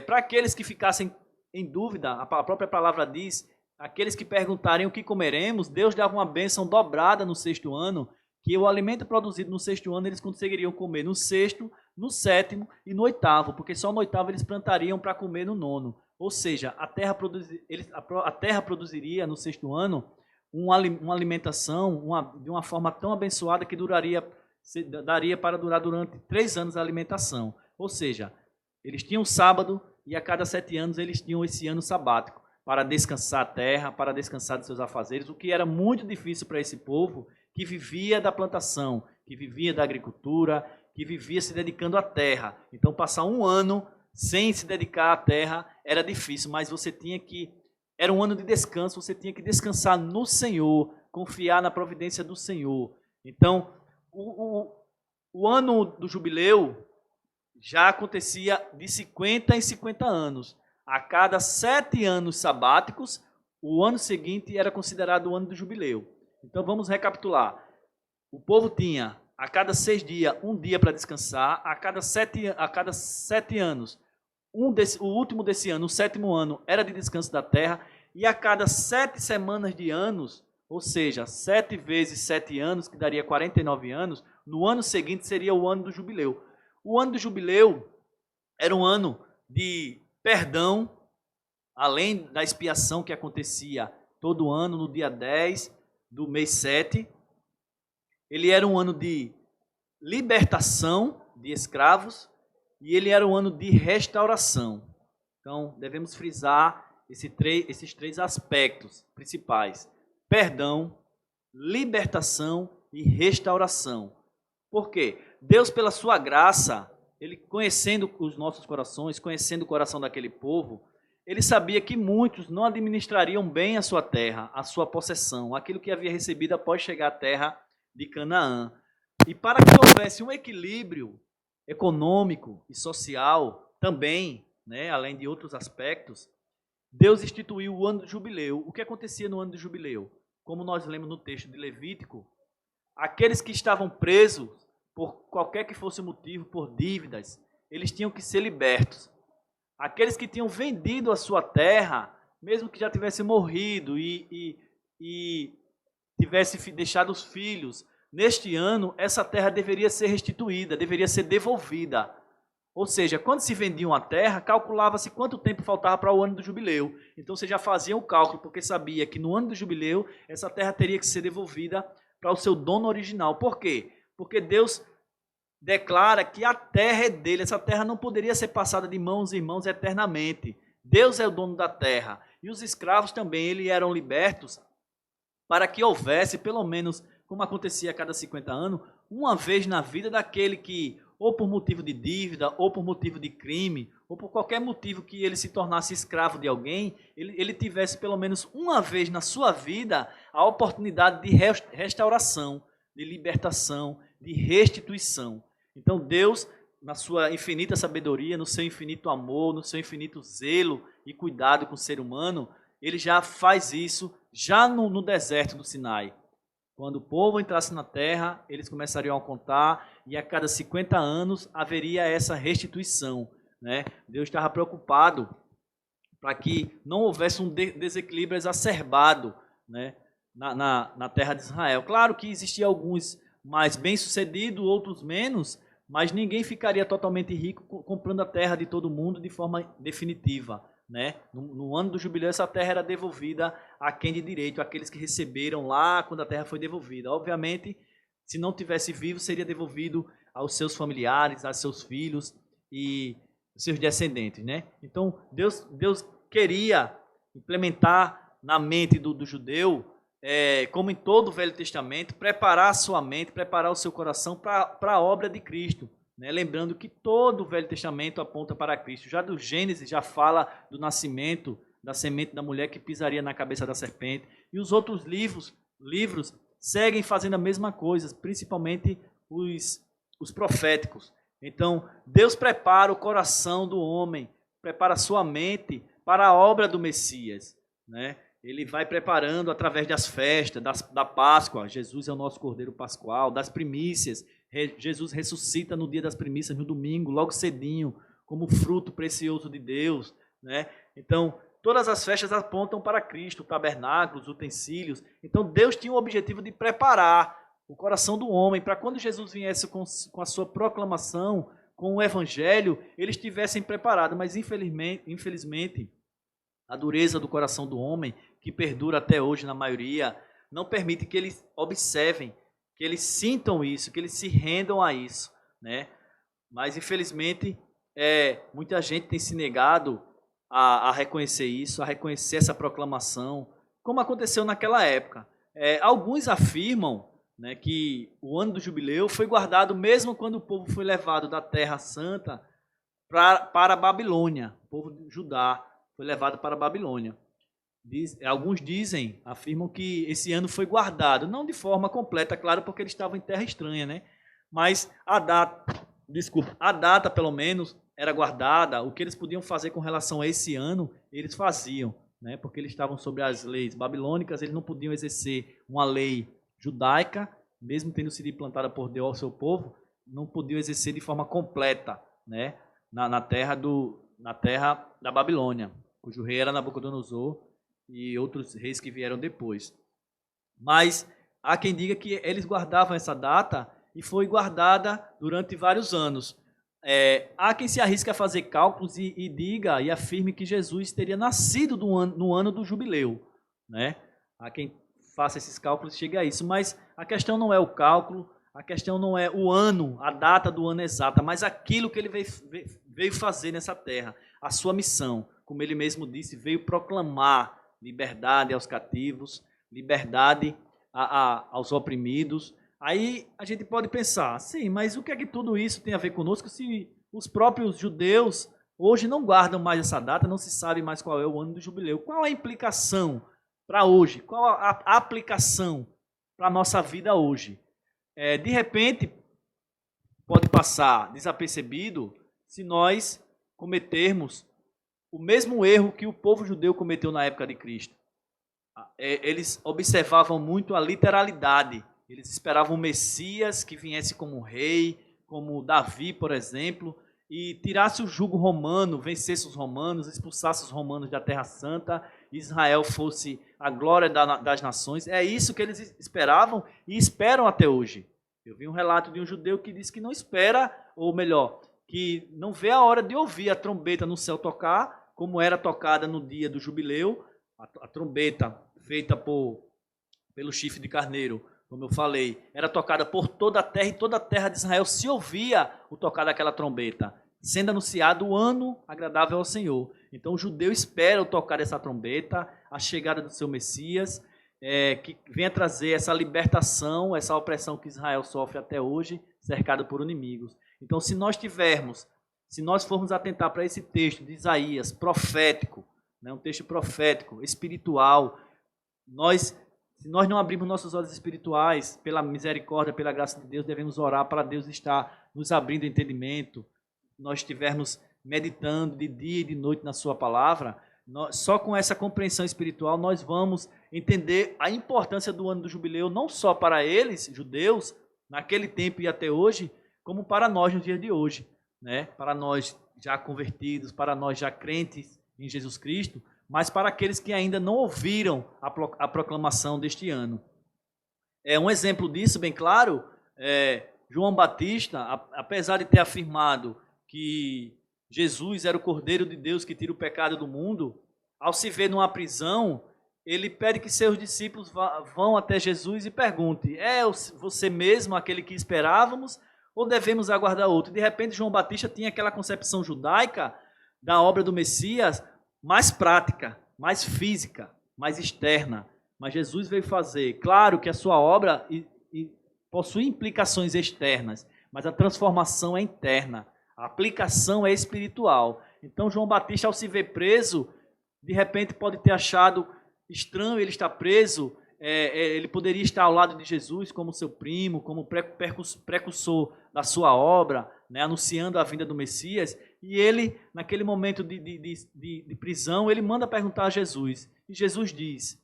para aqueles que ficassem em dúvida, a própria palavra diz, aqueles que perguntarem o que comeremos, Deus dava uma bênção dobrada no 6º ano, que o alimento produzido no 6º ano eles conseguiriam comer no 6º, no 7º e no 8º, porque só no 8º eles plantariam para comer no 9º. Ou seja, a terra produziria no 6º ano uma alimentação de uma forma tão abençoada que daria para durar durante 3 anos a alimentação. Ou seja, eles tinham sábado e a cada 7 anos eles tinham esse ano sabático para descansar a terra, para descansar dos seus afazeres, o que era muito difícil para esse povo que vivia da plantação, que vivia da agricultura, que vivia se dedicando à terra. Então, passar um ano sem se dedicar à terra era difícil, mas era um ano de descanso, você tinha que descansar no Senhor, confiar na providência do Senhor. Então, o ano do jubileu já acontecia de 50 em 50 anos. A cada 7 anos sabáticos, o ano seguinte era considerado o ano do jubileu. Então vamos recapitular. O povo tinha a cada 6 dias, um dia para descansar, a cada sete anos, o último desse ano, o 7º ano, era de descanso da terra, e a cada 7 semanas de anos, ou seja, 7 vezes 7 anos, que daria 49 anos, no ano seguinte seria o ano do jubileu. O ano do jubileu era um ano de perdão, além da expiação que acontecia todo ano, no dia 10 do mês 7. Ele era um ano de libertação de escravos e ele era um ano de restauração. Então, devemos frisar esses 3 aspectos principais: perdão, libertação e restauração. Por quê? Deus, pela sua graça, ele conhecendo os nossos corações, conhecendo o coração daquele povo, ele sabia que muitos não administrariam bem a sua terra, a sua possessão, aquilo que havia recebido após chegar à terra de Canaã. E para que houvesse um equilíbrio econômico e social também, né, além de outros aspectos, Deus instituiu o ano do jubileu. O que acontecia no ano do jubileu? Como nós lemos no texto de Levítico, aqueles que estavam presos, por qualquer que fosse o motivo, por dívidas, eles tinham que ser libertos. Aqueles que tinham vendido a sua terra, mesmo que já tivesse morrido e tivesse deixado os filhos, neste ano, essa terra deveria ser restituída, deveria ser devolvida. Ou seja, quando se vendia uma terra, calculava-se quanto tempo faltava para o ano do jubileu. Então você já fazia o cálculo, porque sabia que no ano do jubileu, essa terra teria que ser devolvida para o seu dono original. Por quê? Porque Deus declara que a terra é dele, essa terra não poderia ser passada de mãos em mãos eternamente. Deus é o dono da terra. E os escravos também, eles eram libertos para que houvesse, pelo menos, como acontecia a cada 50 anos, uma vez na vida daquele que, ou por motivo de dívida, ou por motivo de crime, ou por qualquer motivo que ele se tornasse escravo de alguém, ele tivesse pelo menos uma vez na sua vida a oportunidade de restauração, de libertação, de restituição. Então Deus, na sua infinita sabedoria, no seu infinito amor, no seu infinito zelo e cuidado com o ser humano, ele já faz isso já no deserto do Sinai. Quando o povo entrasse na terra, eles começariam a contar e a cada 50 anos haveria essa restituição, né? Deus estava preocupado para que não houvesse um desequilíbrio exacerbado, né, na terra de Israel. Claro que existiam alguns mais bem-sucedidos, outros menos, mas ninguém ficaria totalmente rico comprando a terra de todo mundo de forma definitiva, né? No ano do jubileu, essa terra era devolvida a quem de direito, aqueles que receberam lá quando a terra foi devolvida. Obviamente, se não tivesse vivo, seria devolvido aos seus familiares, aos seus filhos e seus descendentes, né? Então, Deus queria implementar na mente do judeu, como em todo o Velho Testamento, preparar a sua mente, preparar o seu coração para a obra de Cristo. Né? Lembrando que todo o Velho Testamento aponta para Cristo. Já do Gênesis já fala do nascimento da semente da mulher que pisaria na cabeça da serpente. E os outros livros seguem fazendo a mesma coisa, principalmente os proféticos. Então, Deus prepara o coração do homem, prepara a sua mente para a obra do Messias, né? Ele vai preparando através das festas, da Páscoa. Jesus é o nosso Cordeiro Pascual, das primícias. Jesus ressuscita no dia das primícias, no domingo, logo cedinho, como fruto precioso de Deus, né? Então, todas as festas apontam para Cristo, tabernáculos, utensílios. Então, Deus tinha o objetivo de preparar o coração do homem para quando Jesus viesse com a sua proclamação, com o evangelho, eles estivessem preparados. Mas, infelizmente, a dureza do coração do homem, que perdura até hoje na maioria, não permite que eles observem, que eles sintam isso, que eles se rendam a isso, né? Mas, infelizmente, muita gente tem se negado a reconhecer isso, a reconhecer essa proclamação, como aconteceu naquela época. Alguns afirmam, né, que o ano do jubileu foi guardado mesmo quando o povo foi levado da Terra Santa para a Babilônia. O povo de Judá foi levado para a Babilônia. Alguns afirmam que esse ano foi guardado, não de forma completa, claro, porque eles estavam em terra estranha, né? Mas a data pelo menos era guardada. O que eles podiam fazer com relação a esse ano, eles faziam, né? Porque eles estavam sobre as leis babilônicas, eles não podiam exercer uma lei judaica, mesmo tendo sido implantada por Deus ao seu povo, não podiam exercer de forma completa, né? na terra da Babilônia, cujo rei era Nabucodonosor e outros reis que vieram depois. Mas há quem diga que eles guardavam essa data e foi guardada durante vários anos. Há quem se arrisque a fazer cálculos e diga e afirme que Jesus teria nascido no ano do jubileu, né? Há quem faça esses cálculos e chegue a isso, mas a questão não é o cálculo, a questão não é o ano, a data do ano exata, mas aquilo que ele veio fazer nessa terra, a sua missão, como ele mesmo disse, veio proclamar liberdade aos cativos, liberdade aos oprimidos. Aí a gente pode pensar, sim, mas o que é que tudo isso tem a ver conosco se os próprios judeus hoje não guardam mais essa data, não se sabe mais qual é o ano do jubileu? Qual a implicação para hoje? Qual a aplicação para a nossa vida hoje? De repente, pode passar desapercebido se nós cometermos o mesmo erro que o povo judeu cometeu na época de Cristo. Eles observavam muito a literalidade. Eles esperavam o Messias que viesse como rei, como Davi, por exemplo, e tirasse o jugo romano, vencesse os romanos, expulsasse os romanos da Terra Santa, Israel fosse a glória das nações. É isso que eles esperavam e esperam até hoje. Eu vi um relato de um judeu que disse que não espera, ou melhor, que não vê a hora de ouvir a trombeta no céu tocar, como era tocada no dia do jubileu, a trombeta feita pelo chifre de carneiro, como eu falei, era tocada por toda a terra, e toda a terra de Israel se ouvia o tocar daquela trombeta, sendo anunciado o ano agradável ao Senhor. Então o judeu espera o tocar dessa trombeta, a chegada do seu Messias, que venha trazer essa libertação, essa opressão que Israel sofre até hoje, cercado por inimigos. Então se nós formos atentar para esse texto de Isaías, profético, né, um texto profético, espiritual, se nós não abrirmos nossos olhos espirituais, pela misericórdia, pela graça de Deus, devemos orar para Deus estar nos abrindo entendimento, nós estivermos meditando de dia e de noite na sua palavra, só com essa compreensão espiritual nós vamos entender a importância do ano do jubileu, não só para eles, judeus, naquele tempo e até hoje, como para nós nos dias de hoje, né? Para nós já convertidos, para nós já crentes em Jesus Cristo, mas para aqueles que ainda não ouviram a proclamação deste ano. Um exemplo disso, bem claro, João Batista, apesar de ter afirmado que Jesus era o Cordeiro de Deus que tira o pecado do mundo, ao se ver numa prisão, ele pede que seus discípulos vão até Jesus e perguntem, você mesmo aquele que esperávamos ou devemos aguardar outro? De repente, João Batista tinha aquela concepção judaica da obra do Messias, mais prática, mais física, mais externa. Mas Jesus veio fazer, claro que a sua obra possui implicações externas, mas a transformação é interna, a aplicação é espiritual. Então João Batista, ao se ver preso, de repente pode ter achado estranho ele estar preso, ele poderia estar ao lado de Jesus como seu primo, como precursor da sua obra, né, anunciando a vinda do Messias, e ele, naquele momento de prisão, ele manda perguntar a Jesus, e Jesus diz,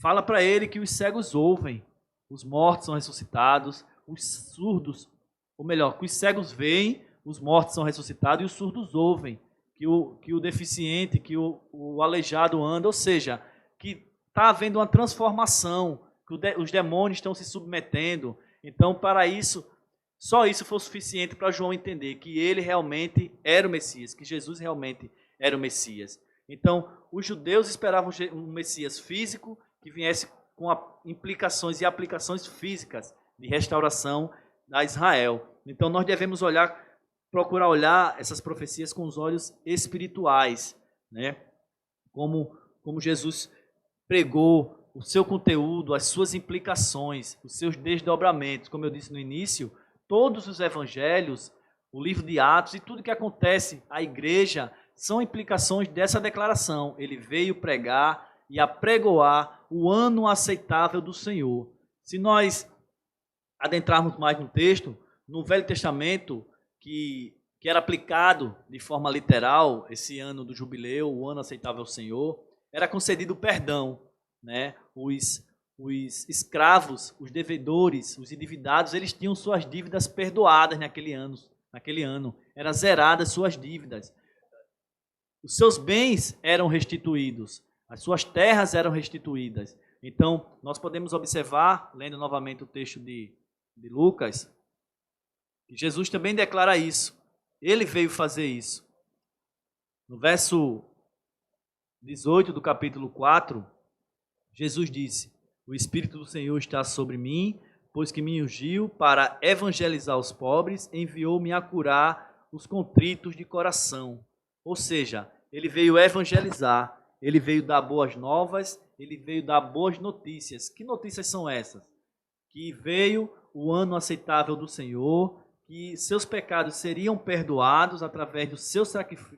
fala para ele que os cegos ouvem, os mortos são ressuscitados, os surdos, ou melhor, que os cegos veem, os mortos são ressuscitados, e os surdos ouvem, que o deficiente, que o aleijado anda, ou seja, que está havendo uma transformação, que os demônios estão se submetendo. Então, para isso, só isso foi suficiente para João entender que ele realmente era o Messias, que Jesus realmente era o Messias. Então, os judeus esperavam um Messias físico que viesse com implicações e aplicações físicas de restauração a Israel. Então, nós devemos procurar olhar essas profecias com os olhos espirituais, né? Como Jesus pregou o seu conteúdo, as suas implicações, os seus desdobramentos. Como eu disse no início, todos os evangelhos, o livro de Atos e tudo que acontece à igreja são implicações dessa declaração. Ele veio pregar e apregoar o ano aceitável do Senhor. Se nós adentrarmos mais no texto, no Velho Testamento, que era aplicado de forma literal esse ano do jubileu, o ano aceitável ao Senhor, era concedido perdão, né? Os escravos, os devedores, os endividados, eles tinham suas dívidas perdoadas naquele ano, eram zeradas suas dívidas. Os seus bens eram restituídos, as suas terras eram restituídas. Então, nós podemos observar, lendo novamente o texto de Lucas, que Jesus também declara isso. Ele veio fazer isso. No verso 18 do capítulo 4, Jesus disse: o Espírito do Senhor está sobre mim, pois que me ungiu para evangelizar os pobres, enviou-me a curar os contritos de coração. Ou seja, ele veio evangelizar, ele veio dar boas novas, ele veio dar boas notícias. Que notícias são essas? Que veio o ano aceitável do Senhor, que seus pecados seriam perdoados através do seu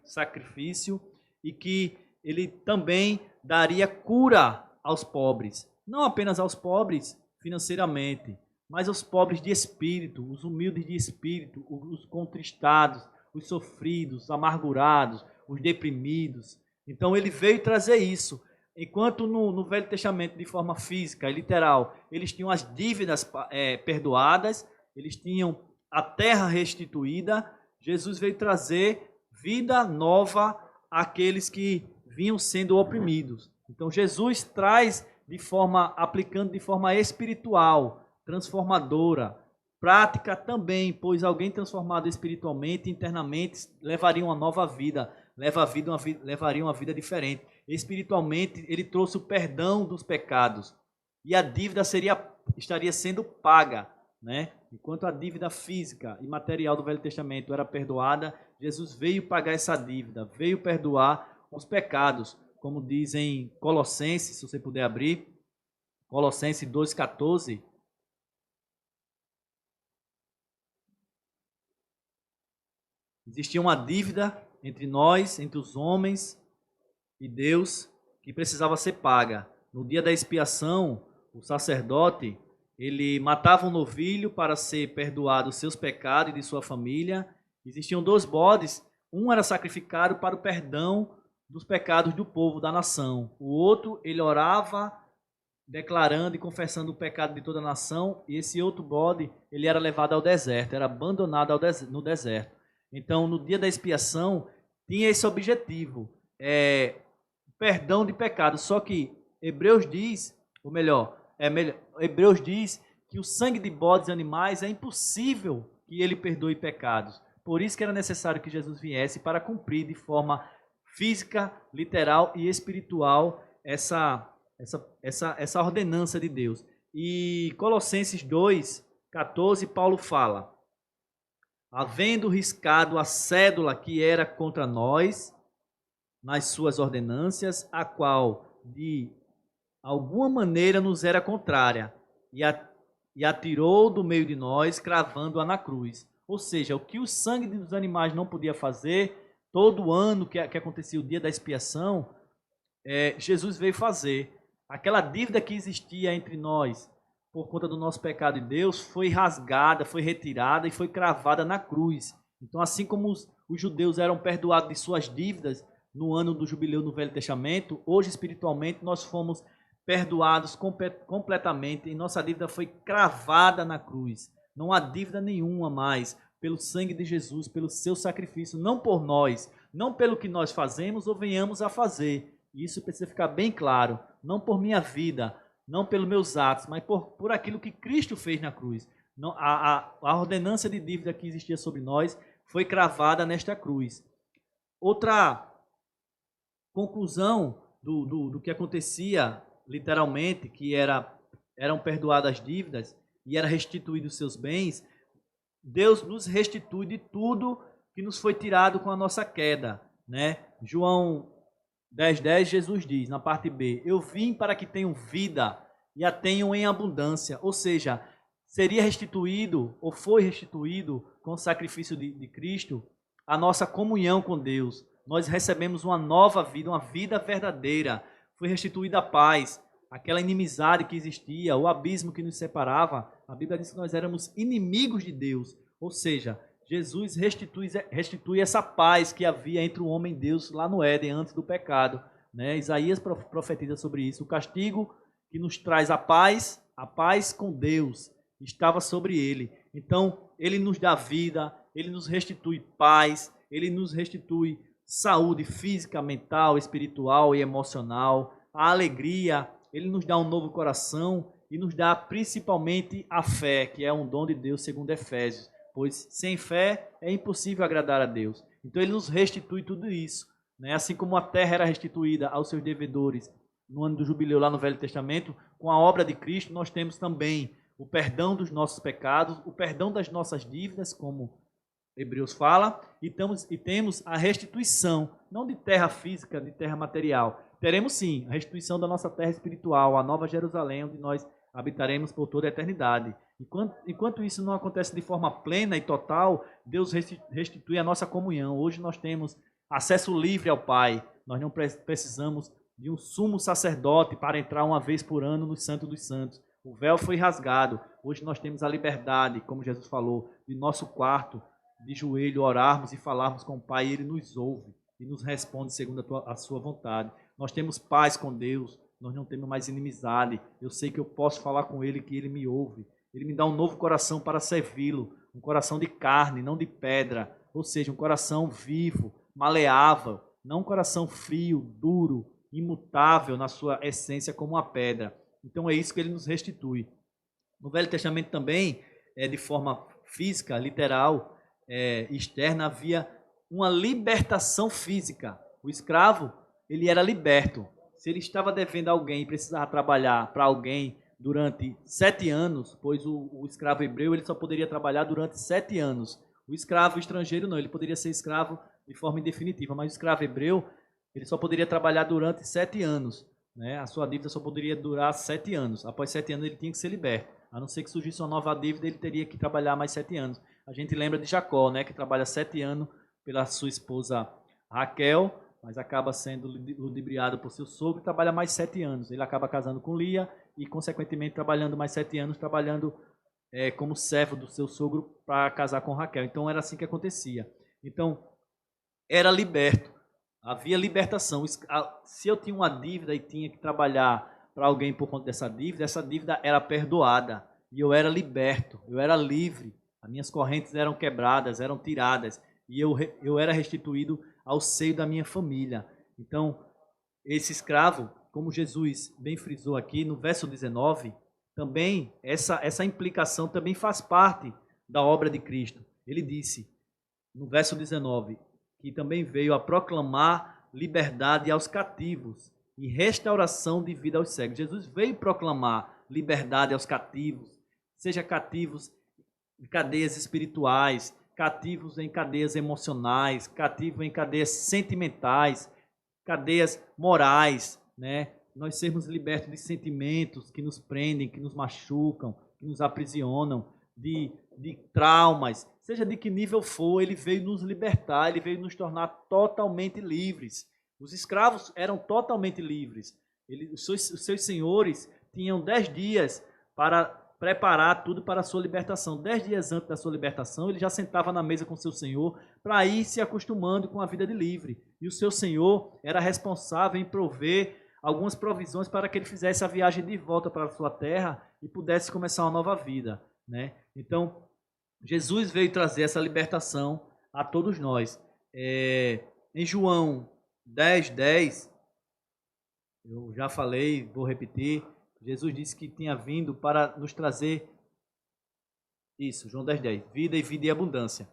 sacrifício e que ele também daria cura aos pobres. Não apenas aos pobres financeiramente, mas aos pobres de espírito, os humildes de espírito, os contristados, os sofridos, os amargurados, os deprimidos. Então ele veio trazer isso. Enquanto no Velho Testamento, de forma física e literal, eles tinham as dívidas perdoadas, eles tinham a terra restituída, Jesus veio trazer vida nova àqueles que vinham sendo oprimidos. Então Jesus traz aplicando de forma espiritual, transformadora, prática também, pois alguém transformado espiritualmente, internamente, levaria uma nova vida, levaria uma vida diferente. Espiritualmente, ele trouxe o perdão dos pecados e a dívida estaria sendo paga, né? Enquanto a dívida física e material do Velho Testamento era perdoada, Jesus veio pagar essa dívida, veio perdoar os pecados, como diz em Colossenses, se você puder abrir, Colossenses 2,14. Existia uma dívida entre nós, entre os homens e Deus, que precisava ser paga. No dia da expiação, o sacerdote, ele matava um novilho para ser perdoado os seus pecados e de sua família. Existiam 2 bodes, um era sacrificado para o perdão dos pecados do povo, da nação. O outro, ele orava, declarando e confessando o pecado de toda a nação, e esse outro bode, ele era levado ao deserto, era abandonado no deserto. Então, no dia da expiação, tinha esse objetivo, perdão de pecados. Só que Hebreus diz que o sangue de bodes e animais é impossível que ele perdoe pecados. Por isso que era necessário que Jesus viesse para cumprir de forma física, literal e espiritual essa ordenança de Deus. E Colossenses 2,14, Paulo fala: havendo riscado a cédula que era contra nós nas suas ordenâncias, a qual de alguma maneira nos era contrária, e atirou do meio de nós, cravando-a na cruz. Ou seja, o que o sangue dos animais não podia fazer, todo ano que acontecia o dia da expiação, Jesus veio fazer. Aquela dívida que existia entre nós, por conta do nosso pecado e Deus, foi rasgada, foi retirada e foi cravada na cruz. Então, assim como os judeus eram perdoados de suas dívidas no ano do jubileu no Velho Testamento, hoje, espiritualmente, nós fomos perdoados completamente e nossa dívida foi cravada na cruz. Não há dívida nenhuma mais, pelo sangue de Jesus, pelo seu sacrifício, não por nós, não pelo que nós fazemos ou venhamos a fazer. Isso precisa ficar bem claro, não por minha vida, não pelos meus atos, mas por aquilo que Cristo fez na cruz. Não, a ordenança de dívida que existia sobre nós foi cravada nesta cruz. Outra conclusão do que acontecia, literalmente, que eram perdoadas as dívidas e era restituído os seus bens, Deus nos restitui de tudo que nos foi tirado com a nossa queda, né? João 10,10, Jesus diz, na parte B, eu vim para que tenham vida e a tenham em abundância. Ou seja, seria restituído, ou foi restituído com o sacrifício de Cristo, a nossa comunhão com Deus. Nós recebemos uma nova vida, uma vida verdadeira. Foi restituída a paz, aquela inimizade que existia, o abismo que nos separava. A Bíblia diz que nós éramos inimigos de Deus. Ou seja, Jesus restitui essa paz que havia entre o homem e Deus lá no Éden, antes do pecado. né? Isaías profetiza sobre isso. O castigo que nos traz a paz com Deus, estava sobre ele. Então, ele nos dá vida, ele nos restitui paz, ele nos restitui saúde física, mental, espiritual e emocional, a alegria, ele nos dá um novo coração e nos dá principalmente a fé, que é um dom de Deus segundo Efésios, pois sem fé é impossível agradar a Deus. Então ele nos restitui tudo isso, né? Assim como a terra era restituída aos seus devedores no ano do jubileu lá no Velho Testamento, com a obra de Cristo nós temos também o perdão dos nossos pecados, o perdão das nossas dívidas, como Hebreus fala, e temos a restituição, não de terra física, de terra material. Teremos sim a restituição da nossa terra espiritual, a nova Jerusalém, onde nós habitaremos por toda a eternidade. Enquanto isso não acontece de forma plena e total, Deus restitui a nossa comunhão. Hoje nós temos acesso livre ao Pai, nós não precisamos de um sumo sacerdote para entrar uma vez por ano no Santo dos Santos. O véu foi rasgado, hoje nós temos a liberdade, como Jesus falou, de nosso quarto, de joelho, orarmos e falarmos com o Pai, e Ele nos ouve e nos responde segundo a sua vontade. Nós temos paz com Deus, nós não temos mais inimizade. Eu sei que eu posso falar com Ele, que Ele me ouve. Ele me dá um novo coração para servi-lo, um coração de carne, não de pedra, ou seja, um coração vivo, maleável, não um coração frio, duro, imutável na sua essência como uma pedra. Então é isso que Ele nos restitui. No Velho Testamento também, de forma física, literal, externa, havia uma libertação física. O escravo, ele era liberto. Se ele estava devendo a alguém e precisava trabalhar para alguém durante 7 anos, pois o escravo hebreu ele só poderia trabalhar durante 7 anos. O escravo estrangeiro não, ele poderia ser escravo de forma indefinitiva, mas o escravo hebreu ele só poderia trabalhar durante 7 anos. Né? A sua dívida só poderia durar 7 anos. Após 7 anos ele tinha que ser liberto. A não ser que surgisse uma nova dívida, ele teria que trabalhar mais 7 anos. A gente lembra de Jacó, né, que trabalha 7 anos pela sua esposa Raquel, mas acaba sendo ludibriado por seu sogro e trabalha mais 7 anos. Ele acaba casando com Lia e, consequentemente, trabalhando mais 7 anos, trabalhando como servo do seu sogro para casar com Raquel. Então, era assim que acontecia. Então, era liberto. Havia libertação. Se eu tinha uma dívida e tinha que trabalhar para alguém por conta dessa dívida era perdoada. E eu era liberto, eu era livre. As minhas correntes eram quebradas, eram tiradas. E eu era restituído ao seio da minha família. Então, esse escravo, como Jesus bem frisou aqui no verso 19, também essa implicação também faz parte da obra de Cristo. Ele disse, no verso 19, que também veio a proclamar liberdade aos cativos e restauração de vida aos cegos. Jesus veio proclamar liberdade aos cativos, seja cativos em cadeias espirituais, cativos em cadeias emocionais, cativos em cadeias sentimentais, cadeias morais, né? Nós sermos libertos de sentimentos que nos prendem, que nos machucam, que nos aprisionam, de traumas, seja de que nível for, ele veio nos libertar, ele veio nos tornar totalmente livres. Os escravos eram totalmente livres. Os seus senhores tinham 10 dias para preparar tudo para a sua libertação. 10 dias antes da sua libertação, ele já sentava na mesa com seu senhor para ir se acostumando com a vida de livre. E o seu senhor era responsável em prover algumas provisões para que ele fizesse a viagem de volta para a sua terra e pudesse começar uma nova vida, né? Então, Jesus veio trazer essa libertação a todos nós. Em João 10:10, eu já falei, vou repetir, Jesus disse que tinha vindo para nos trazer isso, João 10:10, vida e vida em abundância.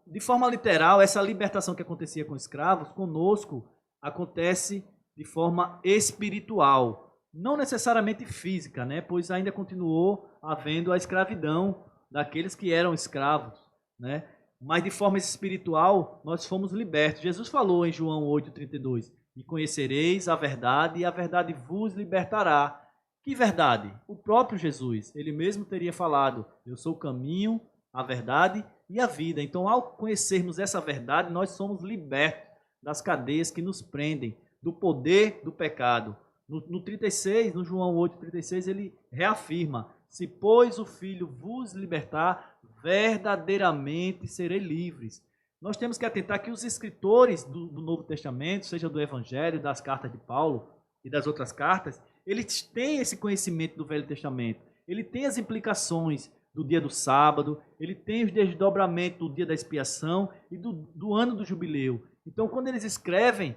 De forma literal, essa libertação que acontecia com escravos, conosco, acontece de forma espiritual, não necessariamente física, né? Pois ainda continuou havendo a escravidão daqueles que eram escravos, né? Mas de forma espiritual, nós fomos libertos. Jesus falou em João 8:32, e conhecereis a verdade, e a verdade vos libertará. Que verdade? O próprio Jesus, ele mesmo teria falado, eu sou o caminho, a verdade e a vida. Então, ao conhecermos essa verdade, nós somos libertos das cadeias que nos prendem, do poder do pecado. No 36, no João 8:36, ele reafirma, se pois o Filho vos libertar, verdadeiramente serei livres. nós temos que atentar que os escritores do Novo Testamento, seja do Evangelho, das cartas de Paulo e das outras cartas, eles têm esse conhecimento do Velho Testamento. Ele tem as implicações do dia do sábado, ele tem os desdobramentos do dia da expiação e do ano do jubileu. Então, quando eles escrevem,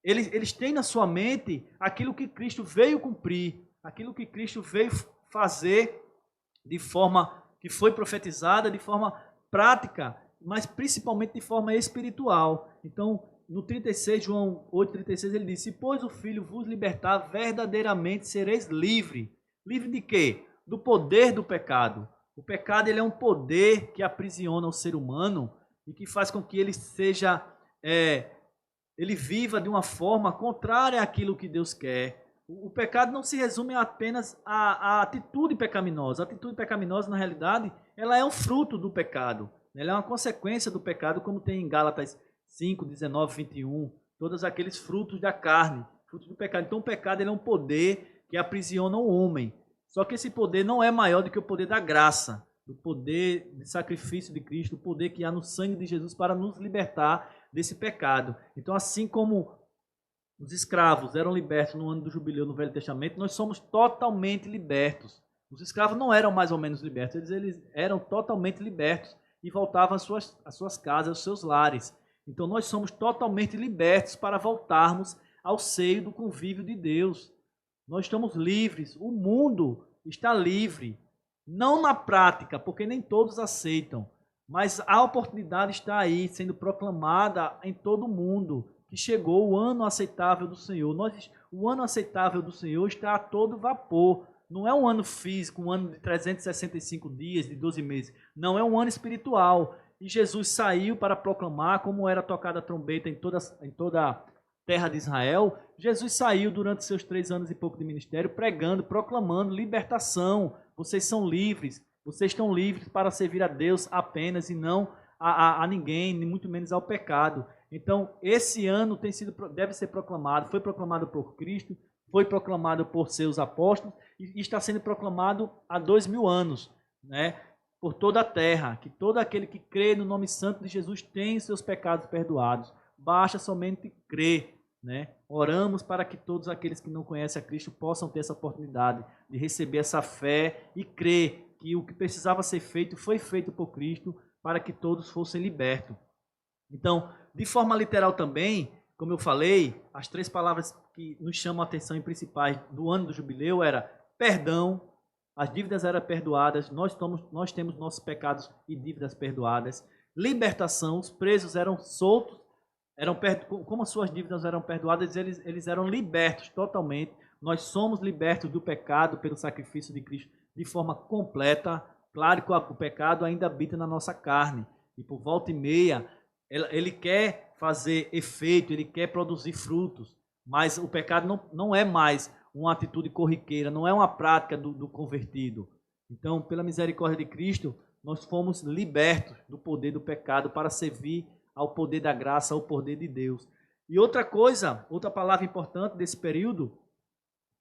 eles têm na sua mente aquilo que Cristo veio cumprir, aquilo que Cristo veio fazer de forma que foi profetizada, de forma prática, mas principalmente de forma espiritual. Então, no 36, João 8,36, ele diz: se pois o Filho vos libertar, verdadeiramente sereis livre. Livre de quê? Do poder do pecado. O pecado, ele é um poder que aprisiona o ser humano e que faz com que ele seja, ele viva de uma forma contrária àquilo que Deus quer. O pecado não se resume apenas à atitude pecaminosa. A atitude pecaminosa, na realidade, ela é um fruto do pecado. Ela é uma consequência do pecado, como tem em Gálatas 5, 19, 21, todos aqueles frutos da carne, frutos do pecado. Então o pecado, ele é um poder que aprisiona o homem. Só que esse poder não é maior do que o poder da graça, do poder de sacrifício de Cristo, o poder que há no sangue de Jesus para nos libertar desse pecado. Então, assim como os escravos eram libertos no ano do jubileu no Velho Testamento, nós somos totalmente libertos. Os escravos não eram mais ou menos libertos, eles eram totalmente libertos e voltavam às suas casas, aos seus lares. Então nós somos totalmente libertos para voltarmos ao seio do convívio de Deus. Nós estamos livres, o mundo está livre, não na prática, porque nem todos aceitam, mas a oportunidade está aí, sendo proclamada em todo o mundo, que chegou o ano aceitável do Senhor. O ano aceitável do Senhor está a todo vapor. Não é um ano físico, um ano de 365 dias, de 12 meses. Não, é um ano espiritual. E Jesus saiu para proclamar, como era tocada a trombeta em toda a terra de Israel. Jesus saiu durante seus 3 anos e pouco de ministério, pregando, proclamando libertação. Vocês são livres. Vocês estão livres para servir a Deus apenas e não a ninguém, nem muito menos ao pecado. Então, esse ano deve ser proclamado, foi proclamado por Cristo, foi proclamado por seus apóstolos e está sendo proclamado há 2000 anos, né? Por toda a terra, que todo aquele que crê no nome santo de Jesus tem seus pecados perdoados. Basta somente crer, né? Oramos para que todos aqueles que não conhecem a Cristo possam ter essa oportunidade de receber essa fé e crer que o que precisava ser feito foi feito por Cristo para que todos fossem libertos. Então, de forma literal também, como eu falei, as 3 palavras que nos chamam a atenção em principais do ano do jubileu era perdão, as dívidas eram perdoadas, nós temos nossos pecados e dívidas perdoadas, libertação, os presos eram soltos, como as suas dívidas eram perdoadas, eles eram libertos totalmente. Nós somos libertos do pecado pelo sacrifício de Cristo de forma completa. Claro que o pecado ainda habita na nossa carne e por volta e meia ele quer fazer efeito, ele quer produzir frutos, mas o pecado não é mais uma atitude corriqueira, não é uma prática do convertido. Então, pela misericórdia de Cristo, nós fomos libertos do poder do pecado para servir ao poder da graça, ao poder de Deus. E outra palavra importante desse período,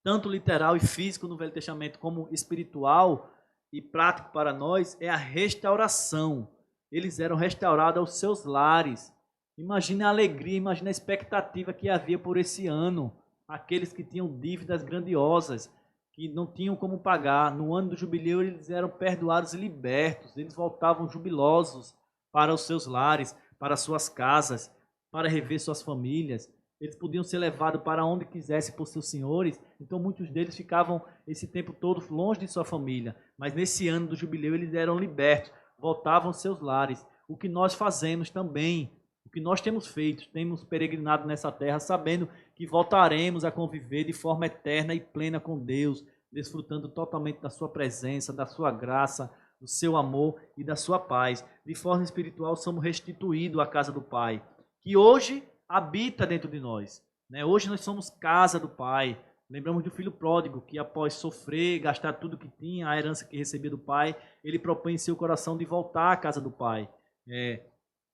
tanto literal e físico no Velho Testamento, como espiritual e prático para nós, é a restauração. Eles eram restaurados aos seus lares. Imagine a alegria, imagine a expectativa que havia por esse ano. Aqueles que tinham dívidas grandiosas, que não tinham como pagar. No ano do jubileu, eles eram perdoados e libertos. Eles voltavam jubilosos para os seus lares, para as suas casas, para rever suas famílias. Eles podiam ser levados para onde quisessem por seus senhores. Então, muitos deles ficavam esse tempo todo longe de sua família. Mas nesse ano do jubileu, eles eram libertos, voltavam aos seus lares. O que nós fazemos também, o que nós temos feito, temos peregrinado nessa terra, sabendo que voltaremos a conviver de forma eterna e plena com Deus, desfrutando totalmente da sua presença, da sua graça, do seu amor e da sua paz. De forma espiritual, somos restituídos à casa do Pai, que hoje habita dentro de nós, né? Hoje nós somos casa do Pai. Lembramos do filho pródigo, que após sofrer, gastar tudo que tinha, a herança que recebia do pai, ele propõe em seu coração de voltar à casa do pai.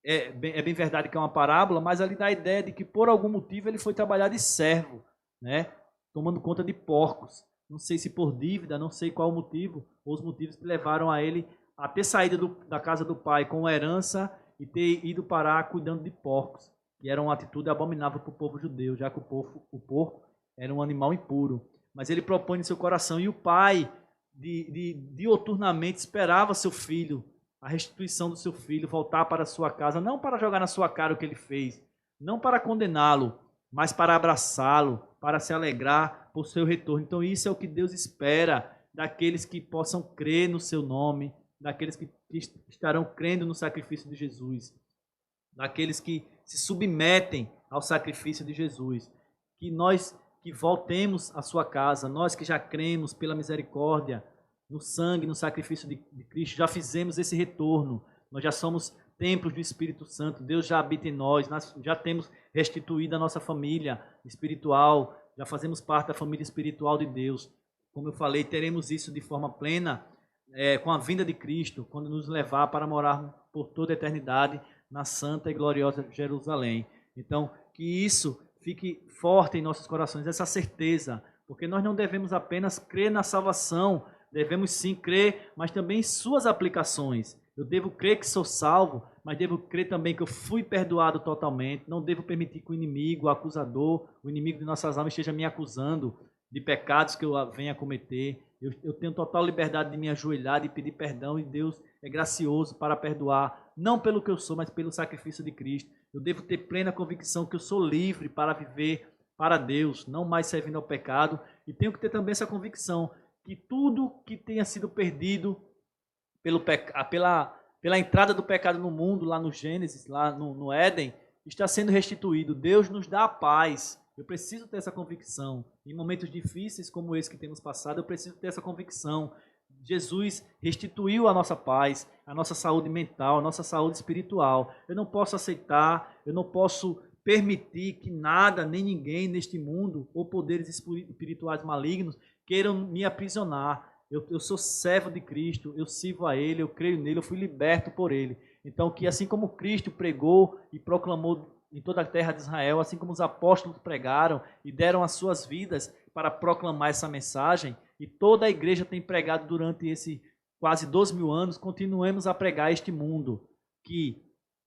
É bem verdade que é uma parábola, mas ali dá a ideia de que por algum motivo ele foi trabalhar de servo, né? Tomando conta de porcos. Não sei se por dívida, não sei qual o motivo, ou os motivos que levaram a ele a ter saído da casa do pai com a herança e ter ido parar cuidando de porcos, que era uma atitude abominável para o povo judeu, já que o porco era um animal impuro. Mas ele propõe em seu coração, e o pai, dioturnamente, esperava seu filho, a restituição do seu filho, voltar para a sua casa, não para jogar na sua cara o que ele fez, não para condená-lo, mas para abraçá-lo, para se alegrar por seu retorno. Então isso é o que Deus espera daqueles que possam crer no seu nome, daqueles que estarão crendo no sacrifício de Jesus, daqueles que se submetem ao sacrifício de Jesus. Que nós que voltemos à sua casa, nós que já cremos pela misericórdia, no sangue, no sacrifício de Cristo, já fizemos esse retorno, nós já somos templos do Espírito Santo, Deus já habita em nós já temos restituído a nossa família espiritual, já fazemos parte da família espiritual de Deus. Como eu falei, teremos isso de forma plena com a vinda de Cristo, quando nos levar para morar por toda a eternidade na santa e gloriosa Jerusalém. Então, que isso fique forte em nossos corações, essa certeza, porque nós não devemos apenas crer na salvação, devemos sim crer, mas também em suas aplicações. Eu devo crer que sou salvo, mas devo crer também que eu fui perdoado totalmente. Não devo permitir que o inimigo, o acusador, o inimigo de nossas almas esteja me acusando de pecados que eu venha a cometer. Eu tenho total liberdade de me ajoelhar, de pedir perdão, e Deus é gracioso para perdoar, não pelo que eu sou, mas pelo sacrifício de Cristo. Eu devo ter plena convicção que eu sou livre para viver para Deus, não mais servindo ao pecado, e tenho que ter também essa convicção que tudo que tenha sido perdido pela entrada do pecado no mundo, lá no Gênesis, lá no Éden, está sendo restituído. Deus nos dá a paz. Eu preciso ter essa convicção. Em momentos difíceis como esse que temos passado, eu preciso ter essa convicção. Jesus restituiu a nossa paz, a nossa saúde mental, a nossa saúde espiritual. Eu não posso aceitar, eu não posso permitir que nada, nem ninguém neste mundo, ou poderes espirituais malignos, queiram me aprisionar. Eu sou servo de Cristo, eu sirvo a Ele, eu creio nele, eu fui liberto por Ele. Então, que assim como Cristo pregou e proclamou em toda a terra de Israel, assim como os apóstolos pregaram e deram as suas vidas para proclamar essa mensagem, e toda a igreja tem pregado durante esse quase 12.000 anos, continuemos a pregar este mundo, que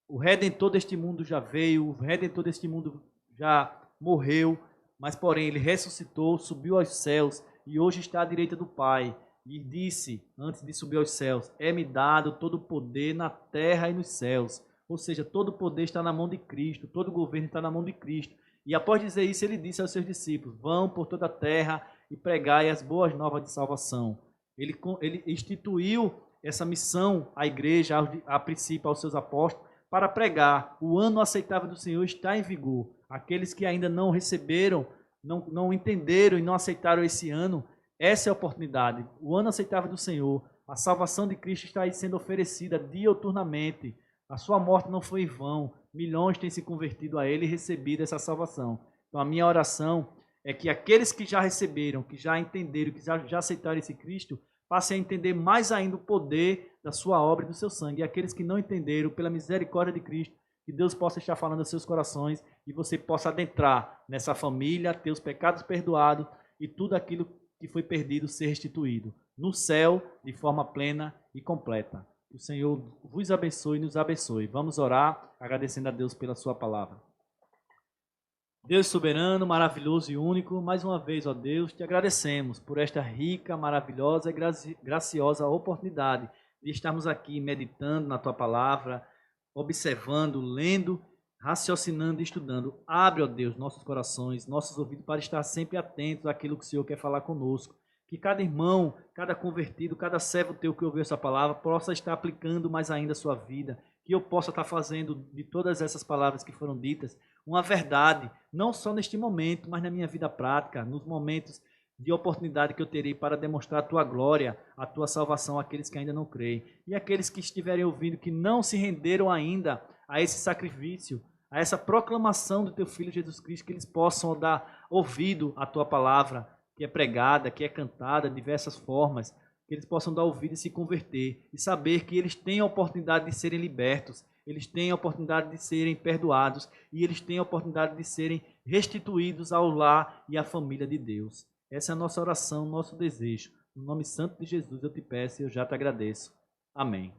o Redentor deste mundo já veio, o Redentor deste mundo já morreu, mas porém ele ressuscitou, subiu aos céus e hoje está à direita do Pai. E disse, antes de subir aos céus, é-me dado todo o poder na terra e nos céus. Ou seja, todo o poder está na mão de Cristo, todo o governo está na mão de Cristo. E após dizer isso, ele disse aos seus discípulos, vão por toda a terra e pregai as boas novas de salvação. Ele instituiu essa missão à igreja, a princípio aos seus apóstolos, para pregar. O ano aceitável do Senhor está em vigor. Aqueles que ainda não receberam, não entenderam e não aceitaram esse ano, essa é a oportunidade. O ano aceitável do Senhor, a salvação de Cristo está aí sendo oferecida dioturnamente. A sua morte não foi em vão. Milhões têm se convertido a Ele e recebido essa salvação. Então a minha oração é que aqueles que já receberam, que já entenderam, que já aceitaram esse Cristo, passem a entender mais ainda o poder da sua obra e do seu sangue. E aqueles que não entenderam, pela misericórdia de Cristo, que Deus possa estar falando aos seus corações e você possa adentrar nessa família, ter os pecados perdoados e tudo aquilo que foi perdido ser restituído no céu de forma plena e completa. Que o Senhor vos abençoe e nos abençoe. Vamos orar agradecendo a Deus pela sua palavra. Deus soberano, maravilhoso e único, mais uma vez, ó Deus, te agradecemos por esta rica, maravilhosa e graciosa oportunidade de estarmos aqui meditando na tua palavra, observando, lendo, raciocinando e estudando. Abre, ó Deus, nossos corações, nossos ouvidos, para estar sempre atentos àquilo que o Senhor quer falar conosco. Que cada irmão, cada convertido, cada servo teu que ouviu essa palavra possa estar aplicando mais ainda a sua vida. Que eu possa estar fazendo de todas essas palavras que foram ditas uma verdade, não só neste momento, mas na minha vida prática, nos momentos de oportunidade que eu terei para demonstrar a tua glória, a tua salvação àqueles que ainda não creem. E aqueles que estiverem ouvindo, que não se renderam ainda a esse sacrifício, a essa proclamação do teu Filho Jesus Cristo, que eles possam dar ouvido à tua palavra, que é pregada, que é cantada de diversas formas, que eles possam dar ouvido e se converter, e saber que eles têm a oportunidade de serem libertos, eles têm a oportunidade de serem perdoados, e eles têm a oportunidade de serem restituídos ao lar e à família de Deus. Essa é a nossa oração, nosso desejo. No nome santo de Jesus eu te peço e eu já te agradeço. Amém.